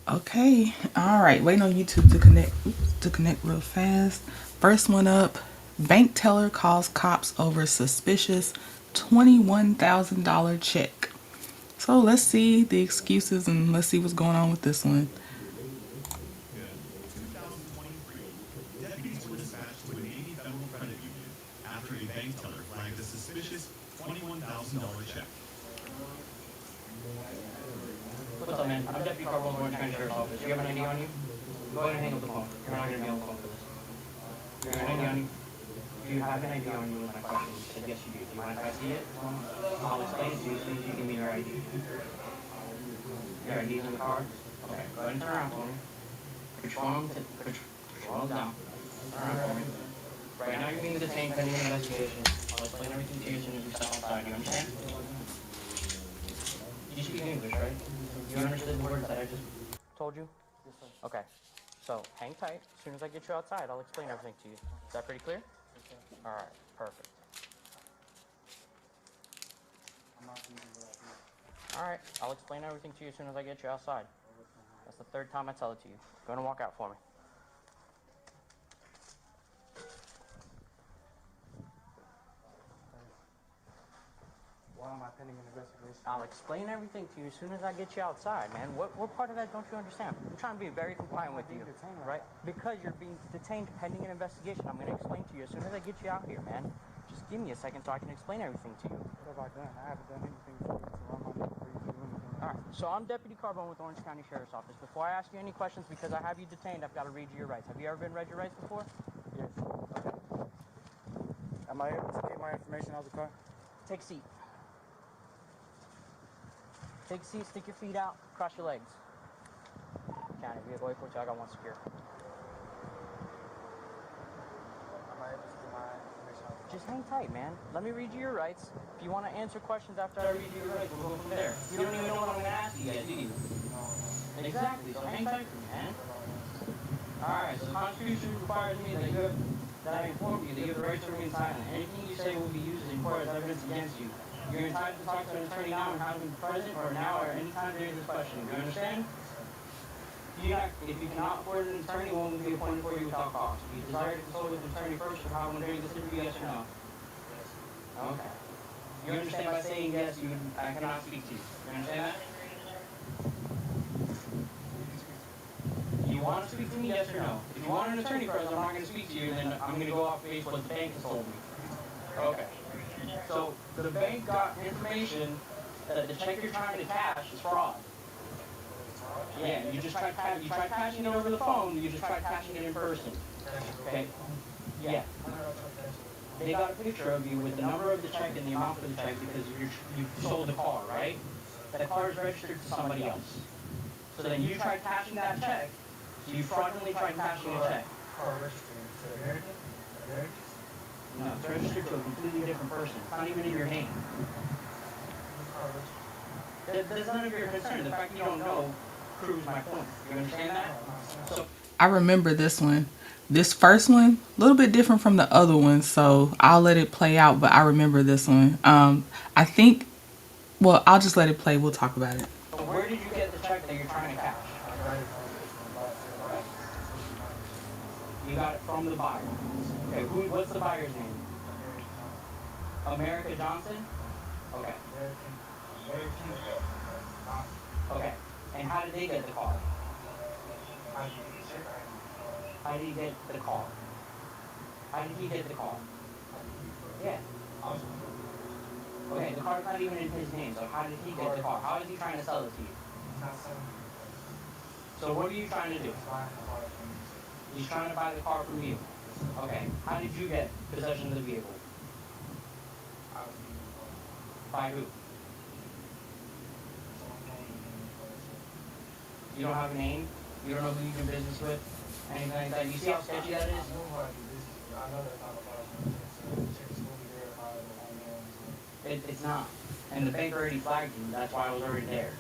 Okay, all right. Waiting on YouTube to connect real fast. First one up: bank teller calls cops over suspicious $21,000 check. So let's see the excuses and let's see what's going on with this one. 2023, deputies were dispatched to a Navy Federal Credit Union after a bank teller flagged a suspicious $21,000 check. What's up, man? I'm Deputy Carl Orange County Sheriff's Office. You have an ID on you? Go ahead and hang up the phone. You're not going to be on the phone for this. You have an ID on you? Do you have an ID on you with my question? You said yes, you do. Do you mind if I see it? I'll explain it to you so you can give me your ID. Your ID's in the car? Okay, go ahead and turn around for me. Put your phone down. Turn around for me. Right now you're being detained pending an investigation. I'll explain everything to you as soon as we step outside. You understand? You speak English, right? You understood the words that I just told you? Yes, sir. Okay. So, hang tight. As soon as I get you outside, I'll explain everything to you. Is that pretty clear? Yes, sir. Alright, perfect. Alright, I'll explain everything to you as soon as I get you outside. That's the third time I tell it to you. Go ahead and walk out for me. Why am I pending an investigation? I'll explain everything to you as soon as I get you outside, man. What part of that don't you understand? I'm trying to be very compliant with you, right? Because you're being detained pending an investigation. I'm going to explain to you as soon as I get you out here, man. Just give me a second so I can explain everything to you. What have I done? I haven't done anything for you, so I'm not here for you to do anything. All right, so I'm Deputy Carbone with Orange County Sheriff's Office. Before I ask you any questions, because I have you detained, I've got to read you your rights. Have you ever been read your rights before? Yes. Okay. Am I able to get my information out of the car? Take a seat. Take a seat, stick your feet out, cross your legs. County vehicle 842, I got one secure. Am I able to get my information out of the car? Just hang tight, man. Let me read you your rights. If you want to answer questions after I read you your rights, we'll go from there. You don't even know what I'm going to ask you yet, do you? No. Exactly, so hang tight for me, man. Alright, so the Constitution requires me that I inform you that you have the right to remain silent. Anything you say will be used in court as evidence against you. You're entitled to talk to an attorney now and have him present or now or any time during this question. Do you understand? If you cannot afford an attorney, one will be appointed for you without cost. If you desire to consult with an attorney first or have one during this interview, yes or no? Okay. You understand by saying yes, I cannot speak to you. You understand that? You want to speak to me, yes or no? If you want an attorney first, I'm not going to speak to you, and then I'm going to go off base what the bank has told me. Okay. So the bank got information that the check you're trying to cash is fraud. Yeah, you tried cashing it over the phone, you just tried cashing it in person. Okay? Yeah. They got a picture of you with the number of the check and the amount of the check because you sold the car, right? That car is registered to somebody else. So then you tried cashing that check, so you fraudulently tried cashing a check. Car registered to American? No, it's registered to a completely different person. It's not even in your name. That's none of your concern. The fact that you don't know proves my point. You understand that? So I remember this one. This first one, a little bit different from the other one, so I'll let it play out, but I remember this one. I think, well, I'll just let it play. We'll talk about it. where did you get the check that you're trying to cash? You got it from the buyer. Okay, what's the buyer's name? America Johnson? Okay. Okay. And how did they get the car? How did he get the car? How did he get the car? Yeah. Okay, the car's not even in his name, so how did he get the car? How is he trying to sell it to you? So what are you trying to do? He's trying to buy the car from you. Okay. How did you get possession of the vehicle? By who? You don't have a name? You don't know who you do business with? Anything like that? You see how sketchy that is? It's not. And the bank already flagged you. That's why I was already there.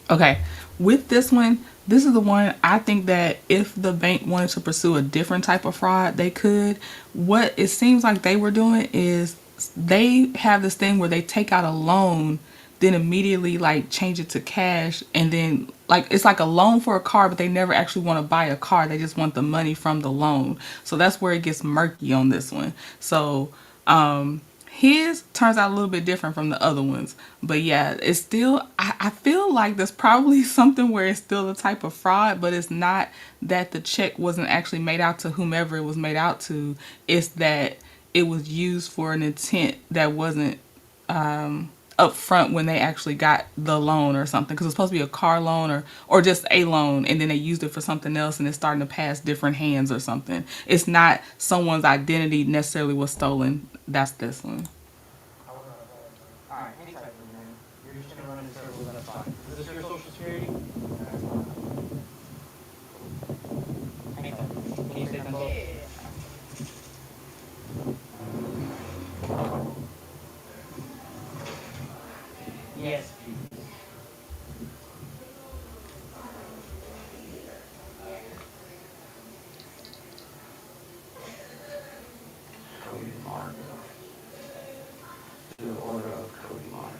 Okay, with this one, this is the one I think that if the bank wanted to pursue a different type of fraud, they could. What it seems like they were doing is they have this thing where they take out a loan. then immediately like change it to cash, and then like it's like a loan for a car, but they never actually want to buy a car. They just want the money from the loan. So that's where it gets murky on this one. So his turns out a little bit different from the other ones. But yeah, it's still, I feel like there's probably something where it's still a type of fraud, but it's not that the check wasn't actually made out to whomever it was made out to. It's that it was used for an intent that wasn't up front when they actually got the loan or something, because it's supposed to be a car loan or just a loan, and then they used it for something else and it's starting to pass different hands or something. It's not someone's identity necessarily was stolen. That's this one. Alright, anytime, man. You're just gonna run in circles, that's fine. Is this your social security? Anytime. Can you say them both? Yes, please. Cody Martin. To the order of Cody Martin.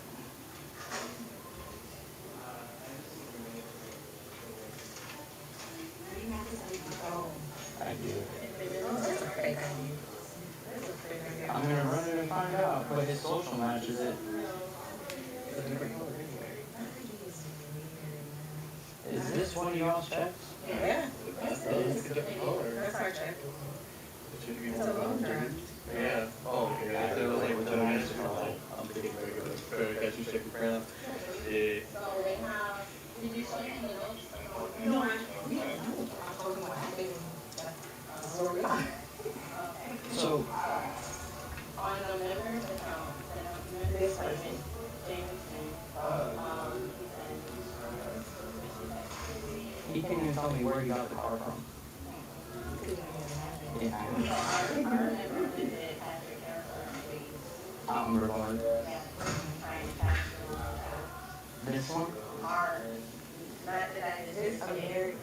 I do. I'm gonna run it and find out, but his social matches it. Is this one of y'all's checks? Yeah, It is? that's our check. It's a loan drive. Yeah. Oh, okay. I thought it was like with the minus. I'm thinking regular. Got you checking for now? Yeah. No, I told him what happened. That's where we are. So, This person. he can't even tell me where he got the car from. Yeah. I'm recording. This one? This American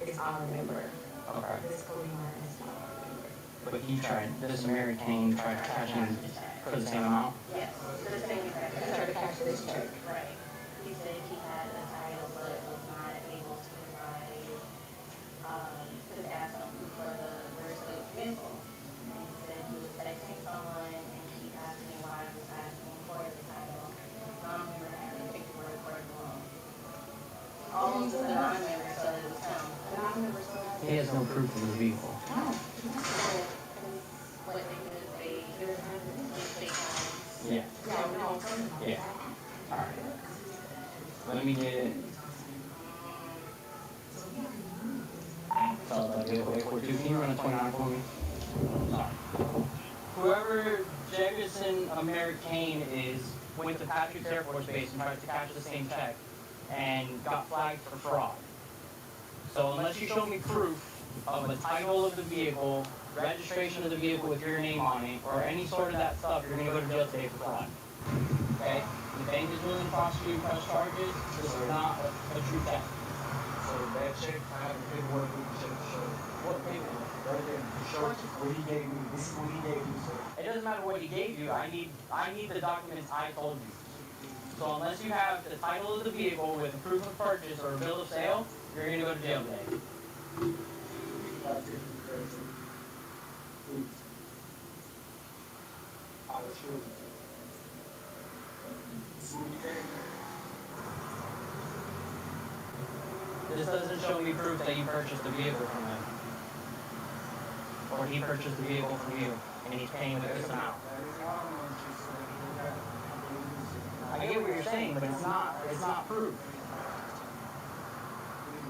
is on a member. Okay. This Cody Martin is not on a member. But he tried, this American tried to cash in for the same amount? Yes, I tried to cash this check. Right. He said he had a title but was not able to provide, to ask something for the rest of the vehicle. And he said he was texting someone and she asked me why I was asking for the title. Non-member had to take the word for it wrong. All of the non-members said it was him. The non-member still He has no proof of the vehicle. What they could say, they Yeah. Yeah, we don't tell them about Yeah. that. Alright. Let me get. So that vehicle 842. Can you run a 29 for me? Sorry. Whoever Jefferson American is went to Patrick's Air Force Base and tried to cash the same check and got flagged for fraud. So unless you show me proof of a title of the vehicle, registration of the vehicle with your name on it, or any sort of that stuff, you're gonna go to jail today for fraud. Okay? The bank is willing to prosecute and press charges. This is not a true check. So that check, I have the paperwork with the check to show. What paperwork? Right there, the short, what he gave me, this is what he gave me, so. It doesn't matter what he gave you. I need the documents I told you. So unless you have the title of the vehicle with a proof of purchase or a bill of sale, you're gonna go to jail today. I was sure. This is what he gave me. This doesn't show me proof that you purchased the vehicle from him. Or he purchased the vehicle from you, and he's paying with this amount. I get what you're saying, but it's not proof.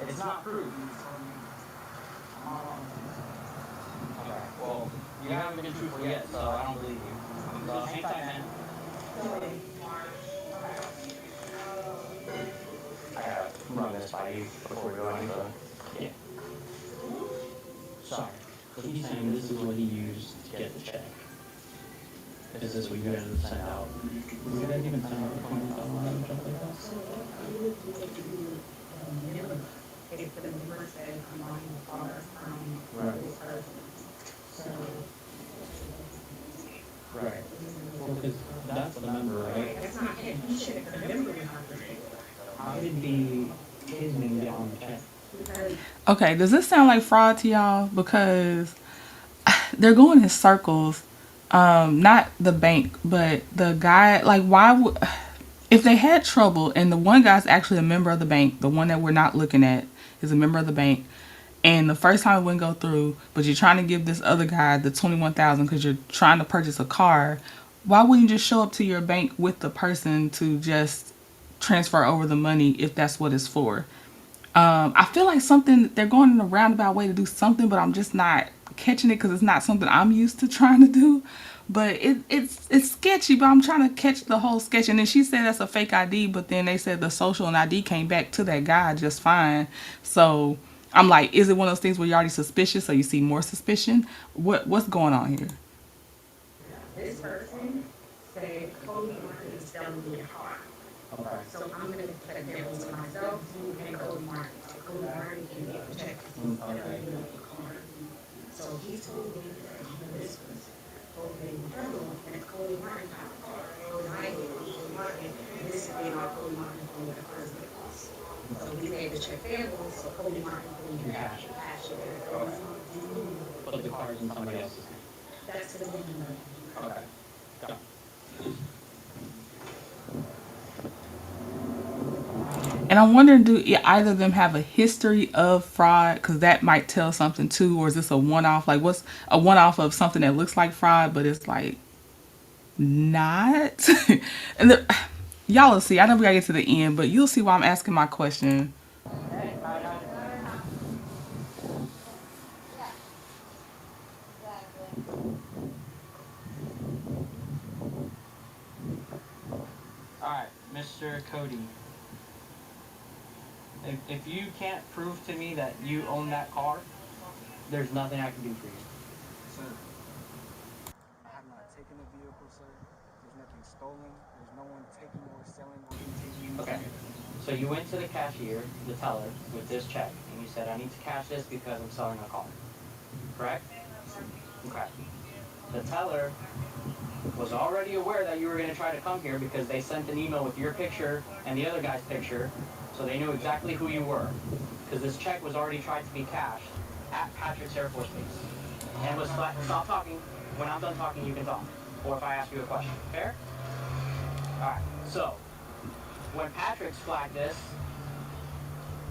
It's not proof. Okay, well, you haven't been truthful yet, so I don't believe you. So hang tight, man. I gotta run this by you before we go any further. Yeah. Sorry. So he's saying this is what he used to get the check. Is this what you guys would send out? You guys even send out the $20,000 check like that? It's the member said combined funds from Right. this person. So, Right. Well, because that's the member, like, be his name on the check? Okay, does this sound like fraud to y'all? Because they're going in circles. Not the bank, but the guy. Like, why would if they had trouble and the one guy's actually a member of the bank, the one that we're not looking at is a member of the bank, and the first time it wouldn't go through, but you're trying to give this other guy the 21,000 because you're trying to purchase a car. Why wouldn't you just show up to your bank with the person to just transfer over the money if that's what it's for? I feel like something they're going in a roundabout way to do something, but I'm just not catching it because it's not something I'm used to trying to do. But it's sketchy, but I'm trying to catch the whole sketch. And then she said that's a fake ID, but then they said the social and ID came back to that guy just fine. So I'm like, is it one of those things where you're already suspicious, so you see more suspicion? What's going on here? This person said Cody Martin is selling me a car. Okay. So I'm gonna check them to myself and Cody Martin. So Cody Martin can get the check. Okay. So he told me that this was Cody Martin, and it's Cody Martin got the car. Cody Martin, and this is being our Cody Martin from the first place. So he made the check payable, so Cody Martin can cash it. But the car's in somebody else's name. That's the minimum. Okay. Got it. And I'm wondering, do either of them have a history of fraud? Because that might tell something too. Or is this a one-off? Like, what's a one-off of something that looks like fraud, but it's like not? And y'all will see. I know we gotta get to the end, but you'll see why I'm asking my question. Alright, Mr. Cody. If you can't prove to me that you own that car, there's nothing I can do for you. Sir, I have not taken a vehicle, sir. There's nothing stolen. There's no one taking or selling or taking. Okay. So you went to the cashier, the teller, with this check, and you said, I need to cash this because I'm selling a car. Correct? Okay. The teller was already aware that you were going to try to come here because they sent an email with your picture and the other guy's picture, so they knew exactly who you were. Because this check was already tried to be cashed at Patrick's Air Force Base. And was stop talking. When I'm done talking, you can talk. Or if I ask you a question. Fair? Alright, so when Patrick's flagged this,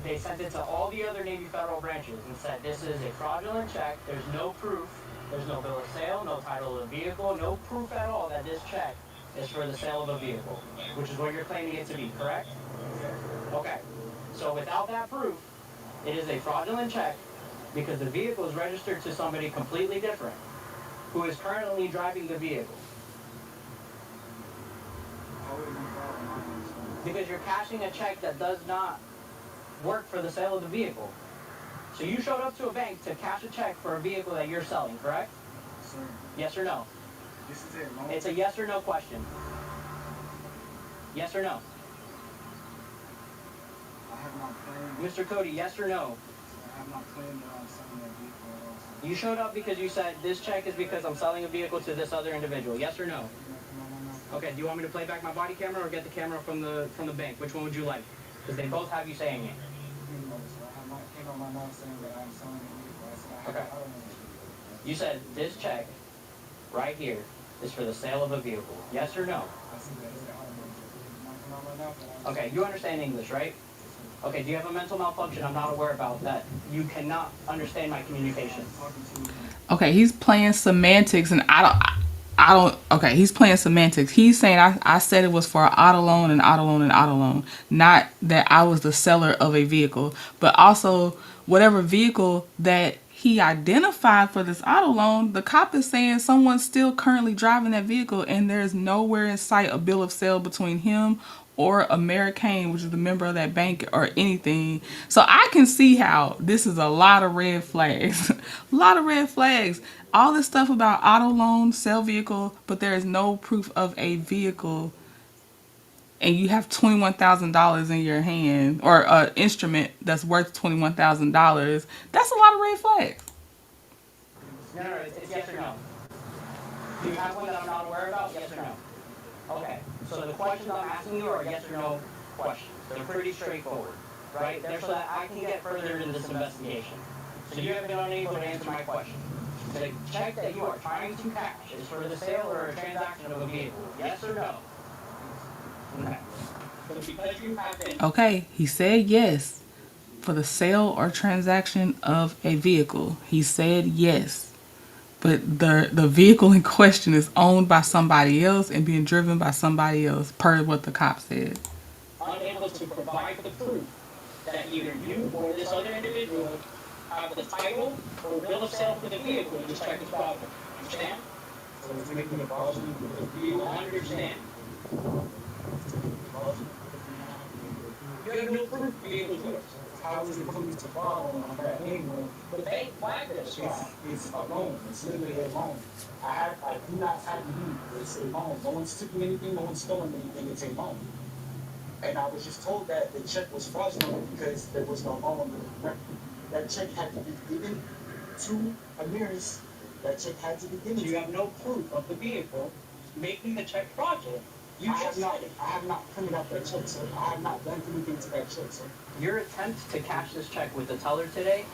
they sent it to all the other Navy federal branches and said this is a fraudulent check, there's no proof, there's no bill of sale, no title of the vehicle, no proof at all that this check is for the sale of a vehicle, which is what you're claiming it to be, correct? Okay, so without that proof, it is a fraudulent check because the vehicle is registered to somebody completely different who is currently driving the vehicle. Because you're cashing a check that does not work for the sale of the vehicle. So you showed up to a bank to cash a check for a vehicle that you're selling, correct? Sir, Yes or no? this is it. No, It's a yes or no question. Yes or no? I have not claimed. Mr. Cody, yes or no? I have not claimed that I'm selling that vehicle at all, sir. You showed up because you said this check is because I'm selling a vehicle to this other individual. Yes or no? No. Okay, do you want me to play back my body camera or get the camera from the bank? Which one would you like? Because they both have you saying it. No, sir. I have not came on my mouth saying that I'm selling a vehicle. I said I Okay. have I don't know. You said this check right here is for the sale of a vehicle. Yes or no? I said that. I don't know. Not come out my mouth that I'm Okay, you understand English, right? Okay, do you have a mental malfunction I'm not aware about that you cannot understand my communication? talking to you. Okay, he's playing semantics, and I don't. Okay, he's playing semantics. He's saying I said it was for an auto loan and auto loan and auto loan, not that I was the seller of a vehicle. But also, whatever vehicle that he identified for this auto loan, the cop is saying someone's still currently driving that vehicle, and there's nowhere in sight a bill of sale between him or American, which is the member of that bank, or anything. So I can see how this is a lot of red flags. A lot of red flags. All this stuff about auto loan, sell vehicle, but there is no proof of a vehicle. And you have $21,000 in your hand, or an instrument that's worth $21,000. That's a lot of red flags. No, it's yes or no. Do you have one that I'm not aware about? Yes or no? Okay, so the questions I'm asking you are yes or no questions. They're pretty straightforward, right? They're so that I can get further into this investigation. So you have been unable to answer my question. The check that you are trying to cash is for the sale or a transaction of a vehicle. Yes or no? Okay. So because you have been... Okay, he said yes. For the sale or transaction of a vehicle. He said yes. But the vehicle in question is owned by somebody else and being driven by somebody else, per what the cop said. Unable to provide the proof that either you or this other individual have the title or bill of sale for the vehicle to check the fraudulent. Understand? So it's making it fraudulent because Do you understand? You have no proof the vehicle's yours. how is it putting to fraud on that anyway? The bank flagged this fraud. It's a loan. It's literally a loan. I do not have to use it. It's a loan. No one's taking anything. No one's stolen anything. It's a loan. And I was just told that the check was fraudulent because there was no loan on the record. That check had to be given to Amiris. That check had to be given So to you have no proof of the vehicle making the check fraudulent. You I just said it. have not printed out that check, sir. I have not done anything to that check, sir. Your attempt to cash this check with the teller today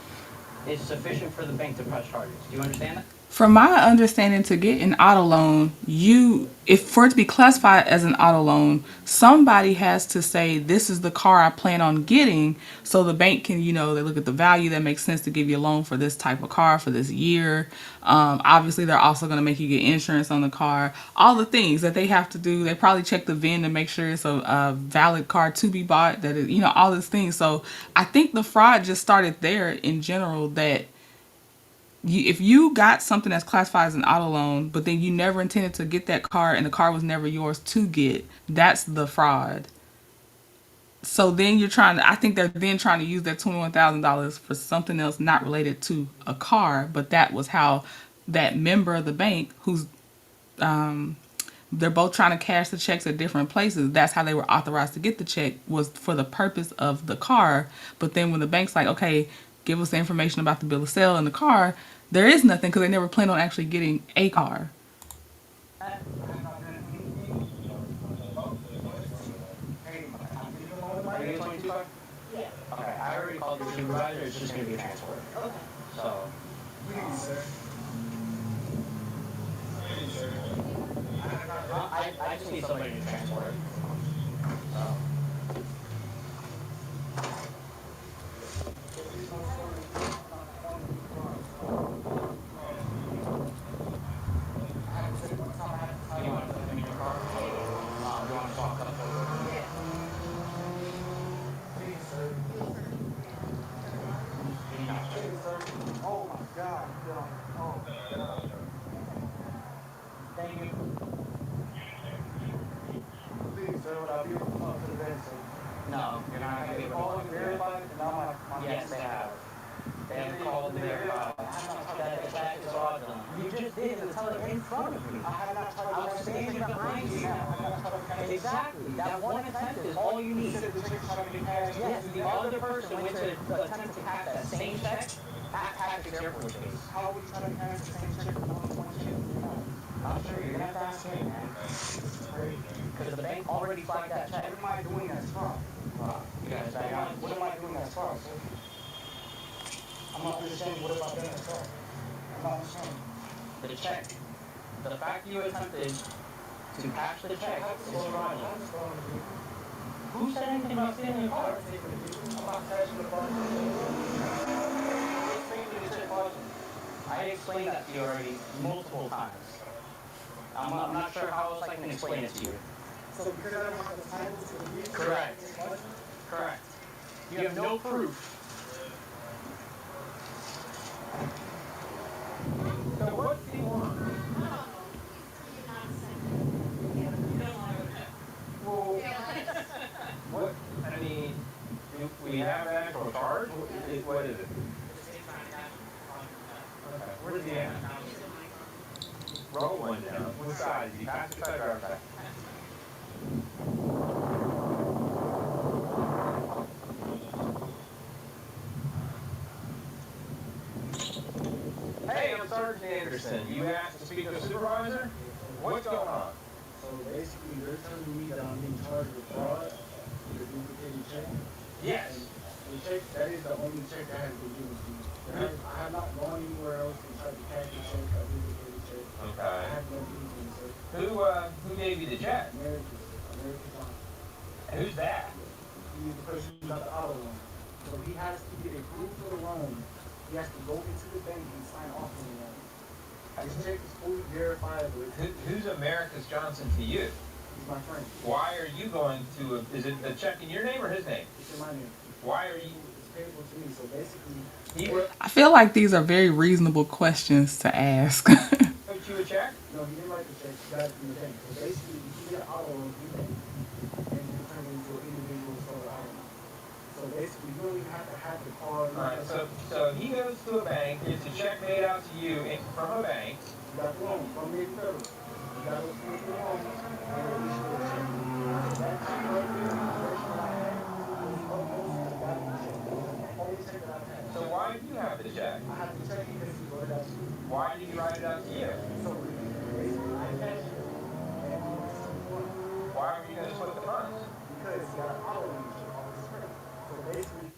is sufficient for the bank to press charges. Do you understand that? From my understanding, to get an auto loan, if for it to be classified as an auto loan, somebody has to say, this is the car I plan on getting, so the bank can, they look at the value that makes sense to give you a loan for this type of car for this year. Obviously, they're also going to make you get insurance on the car. All the things that they have to do. They probably check the VIN to make sure it's a valid car to be bought. That is, all these things. So I think the fraud just started there in general, that if you got something that's classified as an auto loan, but then you never intended to get that car and the car was never yours to get, that's the fraud. So then I think they're then trying to use that $21,000 for something else not related to a car, but that was how that member of the bank they're both trying to cash the checks at different places. That's how they were authorized to get the check, was for the purpose of the car. But then when the bank's like, okay, give us the information about the bill of sale and the car, there is nothing because they never planned on actually getting a car. Are you 22 car? Yeah. Okay, I already called the supervisor. It's just going to be a transfer. Okay. So, Please, sir. Please, sir. I just need somebody to transport it. So. Do you want to put them in your car? Do you want to walk up over? Yeah. Please, sir. Please, sir. Oh, my God. Oh, my God. Thank you. Please, sir. Would I be able to talk to the bank, sir? No, you're not going to be able to. All verified, and now my Yes, they have. They have called and verified that the check is fraudulent. You just did the teller in front of me. I have not tried. I was standing behind you now. I have not tried to cash it. Exactly. That one attempt is all you need. You said the check tried to be cashed. Yes, the other person went to attempt to cash that same check at Patrick's airport base. How would you try to cash the same check with one check? I'm sure you're gonna have to ask him, man. Because the bank already flagged that check. What am I doing as fraud? You guys back on. What am I doing as fraud, sir? I'm not understanding what have I done as fraud. I'm not understanding. The check. The fact you attempted to cash the check is fraudulent. Who said anything about stealing a car? I'm not cashing the car. I explained that to you already multiple times. I'm not sure how else I can explain it to you. So because I don't have the title to the vehicle? Correct. Correct. You have no proof. So what do you want? Well, what? I mean, we have an actual charge? What is it? Okay, where's the end? Roll one down. What side? Is he passenger side or driver side? Hey, I'm Sergeant Anderson. You asked to speak to a supervisor? What's going on? So basically, they're telling me that I'm being charged with fraud because we Yes. The check, that is the only check that has been given to me. I have not gone anywhere else and tried to cash the check or duplicate the check. I Okay. have done anything, sir. Who gave you the check? America's John. And who's that? He is the person who got the auto loan. So he has to get approved for the loan. He has to go into the bank and sign off on the loan. This check is fully verifiable. Who's America's Johnson to you? He's my friend. Why are you going to? Is it the check in your name or his name? It's in my name. Why are you? It's payable to me. So basically, He wrote I feel like these are very reasonable questions to ask. you a check? no, he didn't write the check. He got it from the bank. So basically, you can get an auto loan from the bank and you turn it into an individual solar auto loan. So basically, you don't even have to have the car. All right. So he goes to a bank, gets a check made out to you from a bank. You got the loan from the federal. You got to look for the loan and release the check. That check right there, the version that I had, was almost a valid check. The only check that I've had. So why do you have the check? I have the check because he wrote it out to me. Why did he write it out to you? So basically, I cashed it and he was Why were you going to split the funds? because he got an auto loan check off his credit. So basically,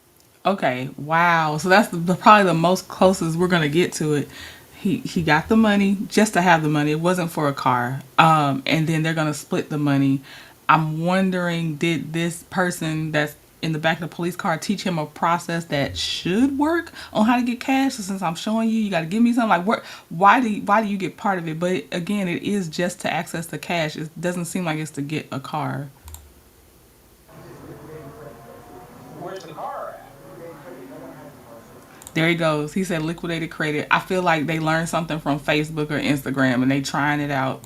Okay, wow. So that's probably the most closest we're gonna get to it. He got the money just to have the money. It wasn't for a car. And then they're gonna split the money. I'm wondering, did this person that's in the back of the police car teach him a process that should work on how to get cash? So since I'm showing you, you got to give me something. Like, what? Why do you get part of it? But again, it is just to access the cash. It doesn't seem like it's to get a car. Where's the car at? There he goes. He said liquidated credit. I feel like they learned something from Facebook or Instagram and they trying it out.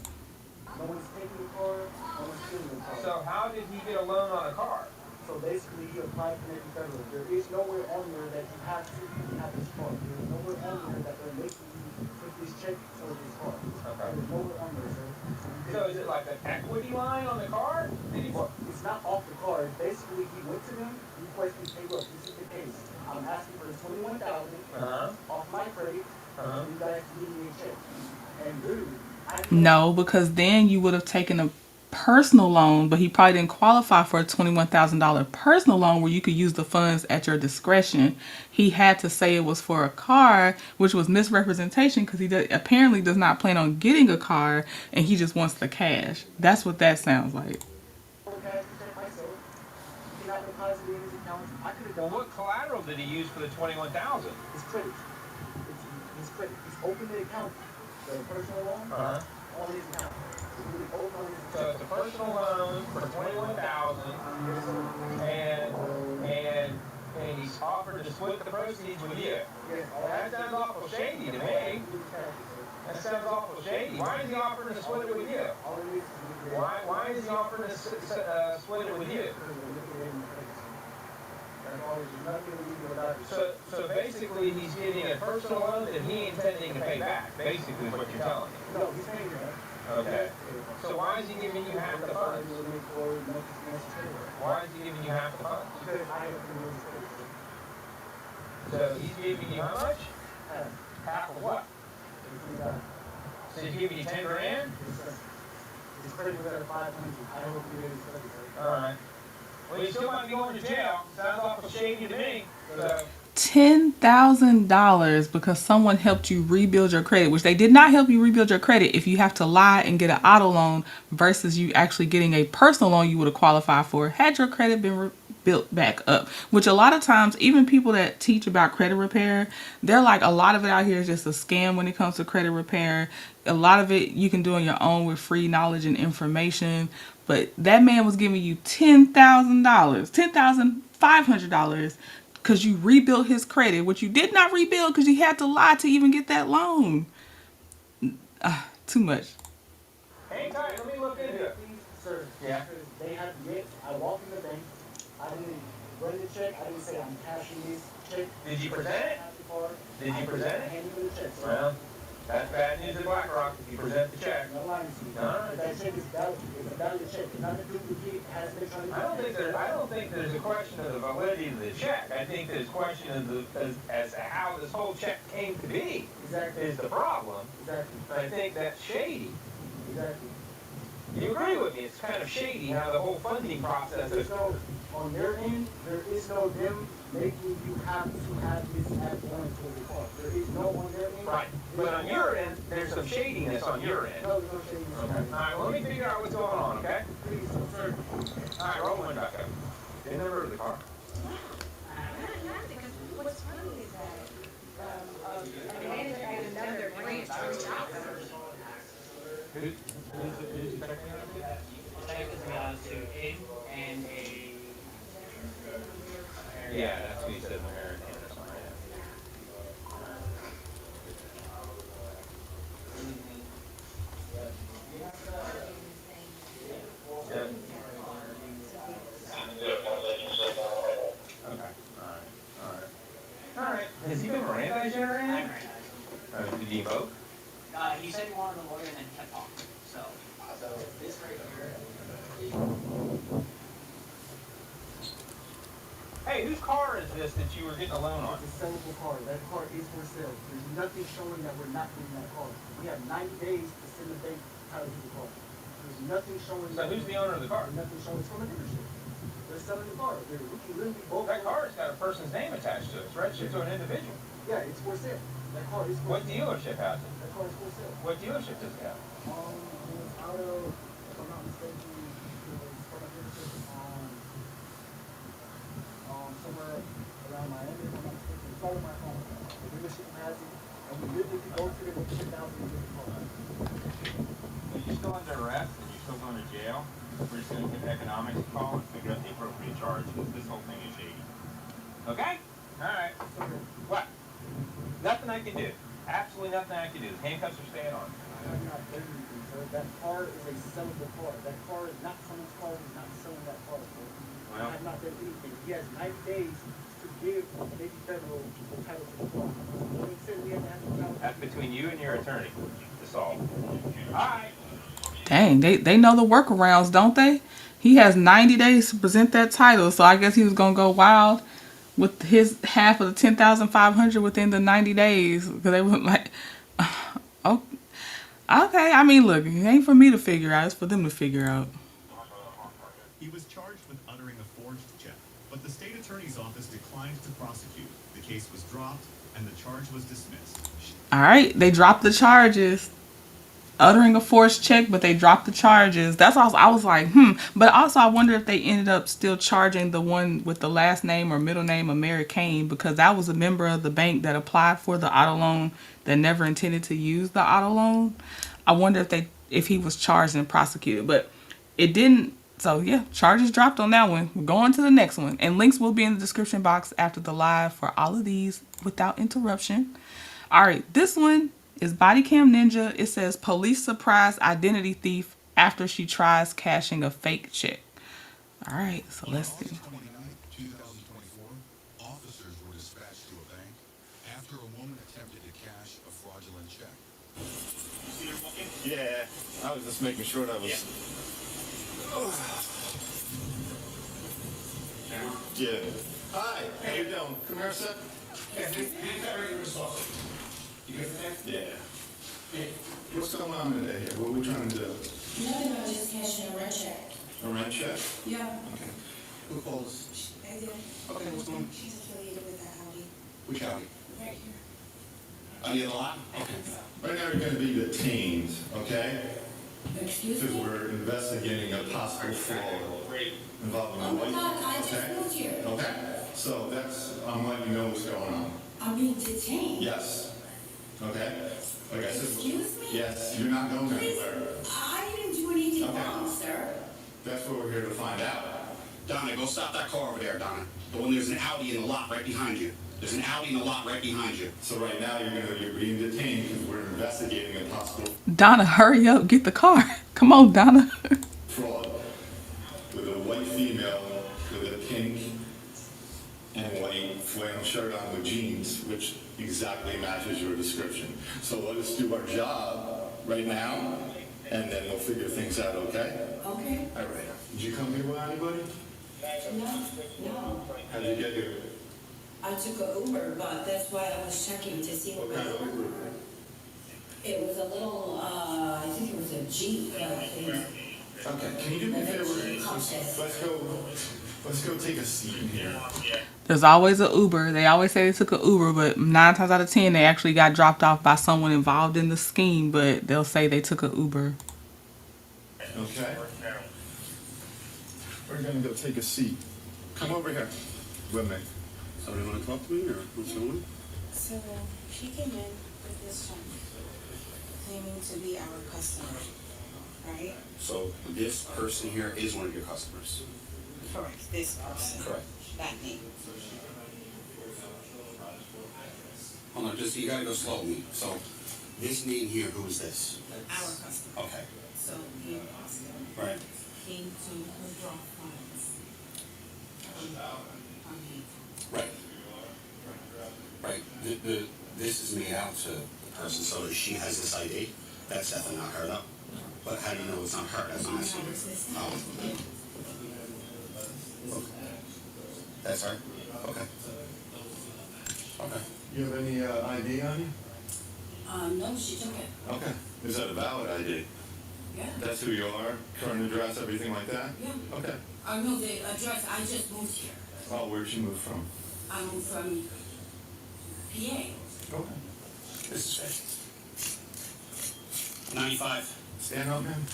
no one's taking the car, no one's stealing the car. So how did he get a loan on a car? So basically, he applied for Navy Federal. There is nowhere on there that you have to have this car. There is nowhere on there that they're making you put this check for this car. Okay. There's nowhere on there, sir. So is it like an equity line on the car? Did he? It's not off the car. It's basically, he went to them, requested, hey, look, this is the case. I'm asking for $21,000 off my credit, and you guys give me a check. And dude, No, because then you would have taken a personal loan, but he probably didn't qualify for a $21,000 personal loan where you could use the funds at your discretion. He had to say it was for a car, which was misrepresentation because apparently does not plan on getting a car and he just wants the cash. That's what that sounds like. Well, what collateral did he use for the $21,000? His credit. His credit. He's opened the account. The personal loan on his account. So it's a personal loan for $21,000, and he's offered to split the proceeds with you. That sounds awful shady to me. That sounds awful shady. Why is he offering to split it with you? Why is he offering to split it with you? So basically, he's getting a personal loan that he ain't intending to pay back. Basically, is what you're telling me. No, he's paying that. Okay. So why is he giving you half the funds? Why is he giving you half the funds? Because I have to use credit. So he's giving you how much? Half of what? So he's giving you 10 grand? His credit was at 500. I don't know if he made his credit. All right. Well, you still might be going to jail. Sounds awful shady to me. So. $10,000 because someone helped you rebuild your credit, which they did not help you rebuild your credit. If you have to lie and get an auto loan versus you actually getting a personal loan you would have qualified for had your credit been built back up, which a lot of times even people that teach about credit repair, they're like, a lot of it out here is just a scam when it comes to credit repair. A lot of it you can do on your own with free knowledge and information. But that man was giving you $10,000, $10,500 because you rebuilt his credit, which you did not rebuild because you had to lie to even get that loan. Too much. Hang tight, let me look into it. Sir, Yeah. they have yet. I walked in the bank. I didn't run the check. I didn't say I'm cashing this check. Did you present it? Did you present it? I handed him the check, sir. Well, that's bad news at BlackRock if you present the check. No lying to you. Alright. But that check is valid. It's a valid check. It's not a duplicate. It has been trying to. I don't think there's a question of the validity of the check. I think there's a question of as to how this whole check came to be Exactly. is the problem. Exactly. I think that's shady. Exactly. You agree with me? It's kind of shady how the whole funding process is. On their end, there is no them making you have to have this app going to the car. There is no on their end. Right. But on your end, there's some shadiness on your end. No, there's no shadiness. Okay. All right, well, let me figure out what's going on, okay? Please, sir. All right, roll one back up. Get in the rear of the car. Because what's funny is that, a manager at another branch reached out to her. Who's checking out? Check is out to him and a. Yeah, that's what he said, American. That's what I have. Okay. All right. Has he been Mirandized yet or anything? Did he vote? He said he wanted a lawyer and then kept talking. So this right here. Hey, whose car is this that you were getting a loan on? It's a sellable car. That car is for sale. There's nothing showing that we're not getting that car. We have 90 days to send the bank title to the car. There's nothing showing. So who's the owner of the car? There's nothing showing. It's from a dealership. They're selling the car. We can literally both. That car's got a person's name attached to it. It's registered to an individual. Yeah, it's for sale. That car is for What sale. dealership has it? That car is for sale. What dealership does it have? It was out of, if I'm not mistaken, it was from a dealership somewhere around Miami, if I'm not mistaken. It's all in my phone. The dealership has it, and we literally could go to them with 10,000 and get the car. Are you still under arrest and you're still going to jail? We're just going to give economics a call and figure out the appropriate charge because this whole thing is shady. Okay? All right. What? Nothing I can do. Absolutely nothing I can do. The handcuffs are staying on. I'm not doing anything, sir. That car is a sellable car. That car is not someone's car. He's not selling that car, sir. Well. I have not done anything. He has 90 days to give Navy Federal the title to the car. When he said we had to have the title. That's between you and your attorney to solve. All right. Dang, they know the workarounds, don't they? He has 90 days to present that title, so I guess he was gonna go wild with his half of the 10,500 within the 90 days because they were like, oh, okay. I mean, look, it ain't for me to figure out; it's for them to figure out. He was charged with uttering a forged check, but the state attorney's office declined to prosecute. The case was dropped, and the charge was dismissed. All right, they dropped the charges. Uttering a forced check, but they dropped the charges. That's also, I was like, But also, I wonder if they ended up still charging the one with the last name or middle name of Mary Kane because that was a member of the bank that applied for the auto loan that never intended to use the auto loan. I wonder if he was charged and prosecuted, but it didn't. So yeah, charges dropped on that one. We're going to the next one, and links will be in the description box after the live for all of these without interruption. All right, this one is BODYCAM Ninja. It says police surprise identity thief after she tries cashing a fake check. All right, so let's see. August 29, 2024, officers were dispatched to a bank after a woman attempted to cash a fraudulent check. Yeah, I was just making sure that was. Yeah. Hi, how you doing? Come here a sec. Yeah. What's going on today here? What are we trying to do? Nothing, I was just cashing a rent check. A rent check? Yeah. Okay. Who called us? I did. Okay, what's going on? She's affiliated with that Audi. Which alley? Right here. On the lot? Okay. Right now you're going to be detained, okay? Excuse Because me? we're investigating a possible fraud involving a Oh my white. God, I just Okay? moved here. Okay? So that's, I'm letting you know what's going on. I'm being detained. Yes. Okay? Like I said. Excuse me? Yes, you're not going Please, anywhere. I didn't do anything Okay. wrong, sir. That's what we're here to find out. Donna, go stop that car over there, Donna. The one, there's an Audi in the lot right behind you. There's an Audi in the lot right behind you. So right now you're being detained because we're investigating a possible Donna, hurry up, get the car. Come on, Donna. fraud with a white female with a pink and white flannel shirt on with jeans, which exactly matches your description. So let us do our job right now, and then we'll figure things out, okay? Okay. All right. Did you come here with anybody? No. How did you get here? I took an Uber, but that's why I was checking to see what What kind of was. Uber? It was a little, I think it was a Jeep thing. Okay, can you do me a favor? Let's go take a seat in here. There's always an Uber. They always say they took an Uber, but 9 times out of 10, they actually got dropped off by someone involved in the scheme, but they'll say they took an Uber. Okay. We're gonna go take a seat. Come over here with me. Somebody want to talk to me, or what's going on? So she came in with this one, claiming to be our customer, right? So this person here is one of your customers. Correct. This person. Correct. That name. Hold on, just, you gotta go slow with me. So, this name here, who is this? Our customer. Okay, So he imposter right. came to withdraw funds on me. Right. Right. This is made out to the person, so she has this ID. That's definitely not her, though. But how do you know it's not her? That's not asking. Oh. Okay. That's her? Okay. Okay. You have any ID on you? No, she took it. Okay. Is that a valid ID? Yeah. That's who you are? Current address, everything like that? Yeah. Okay. No, the address, I just moved here. Oh, where'd you move from? I moved from PA. Okay. This is fake. 95. Stand up, man.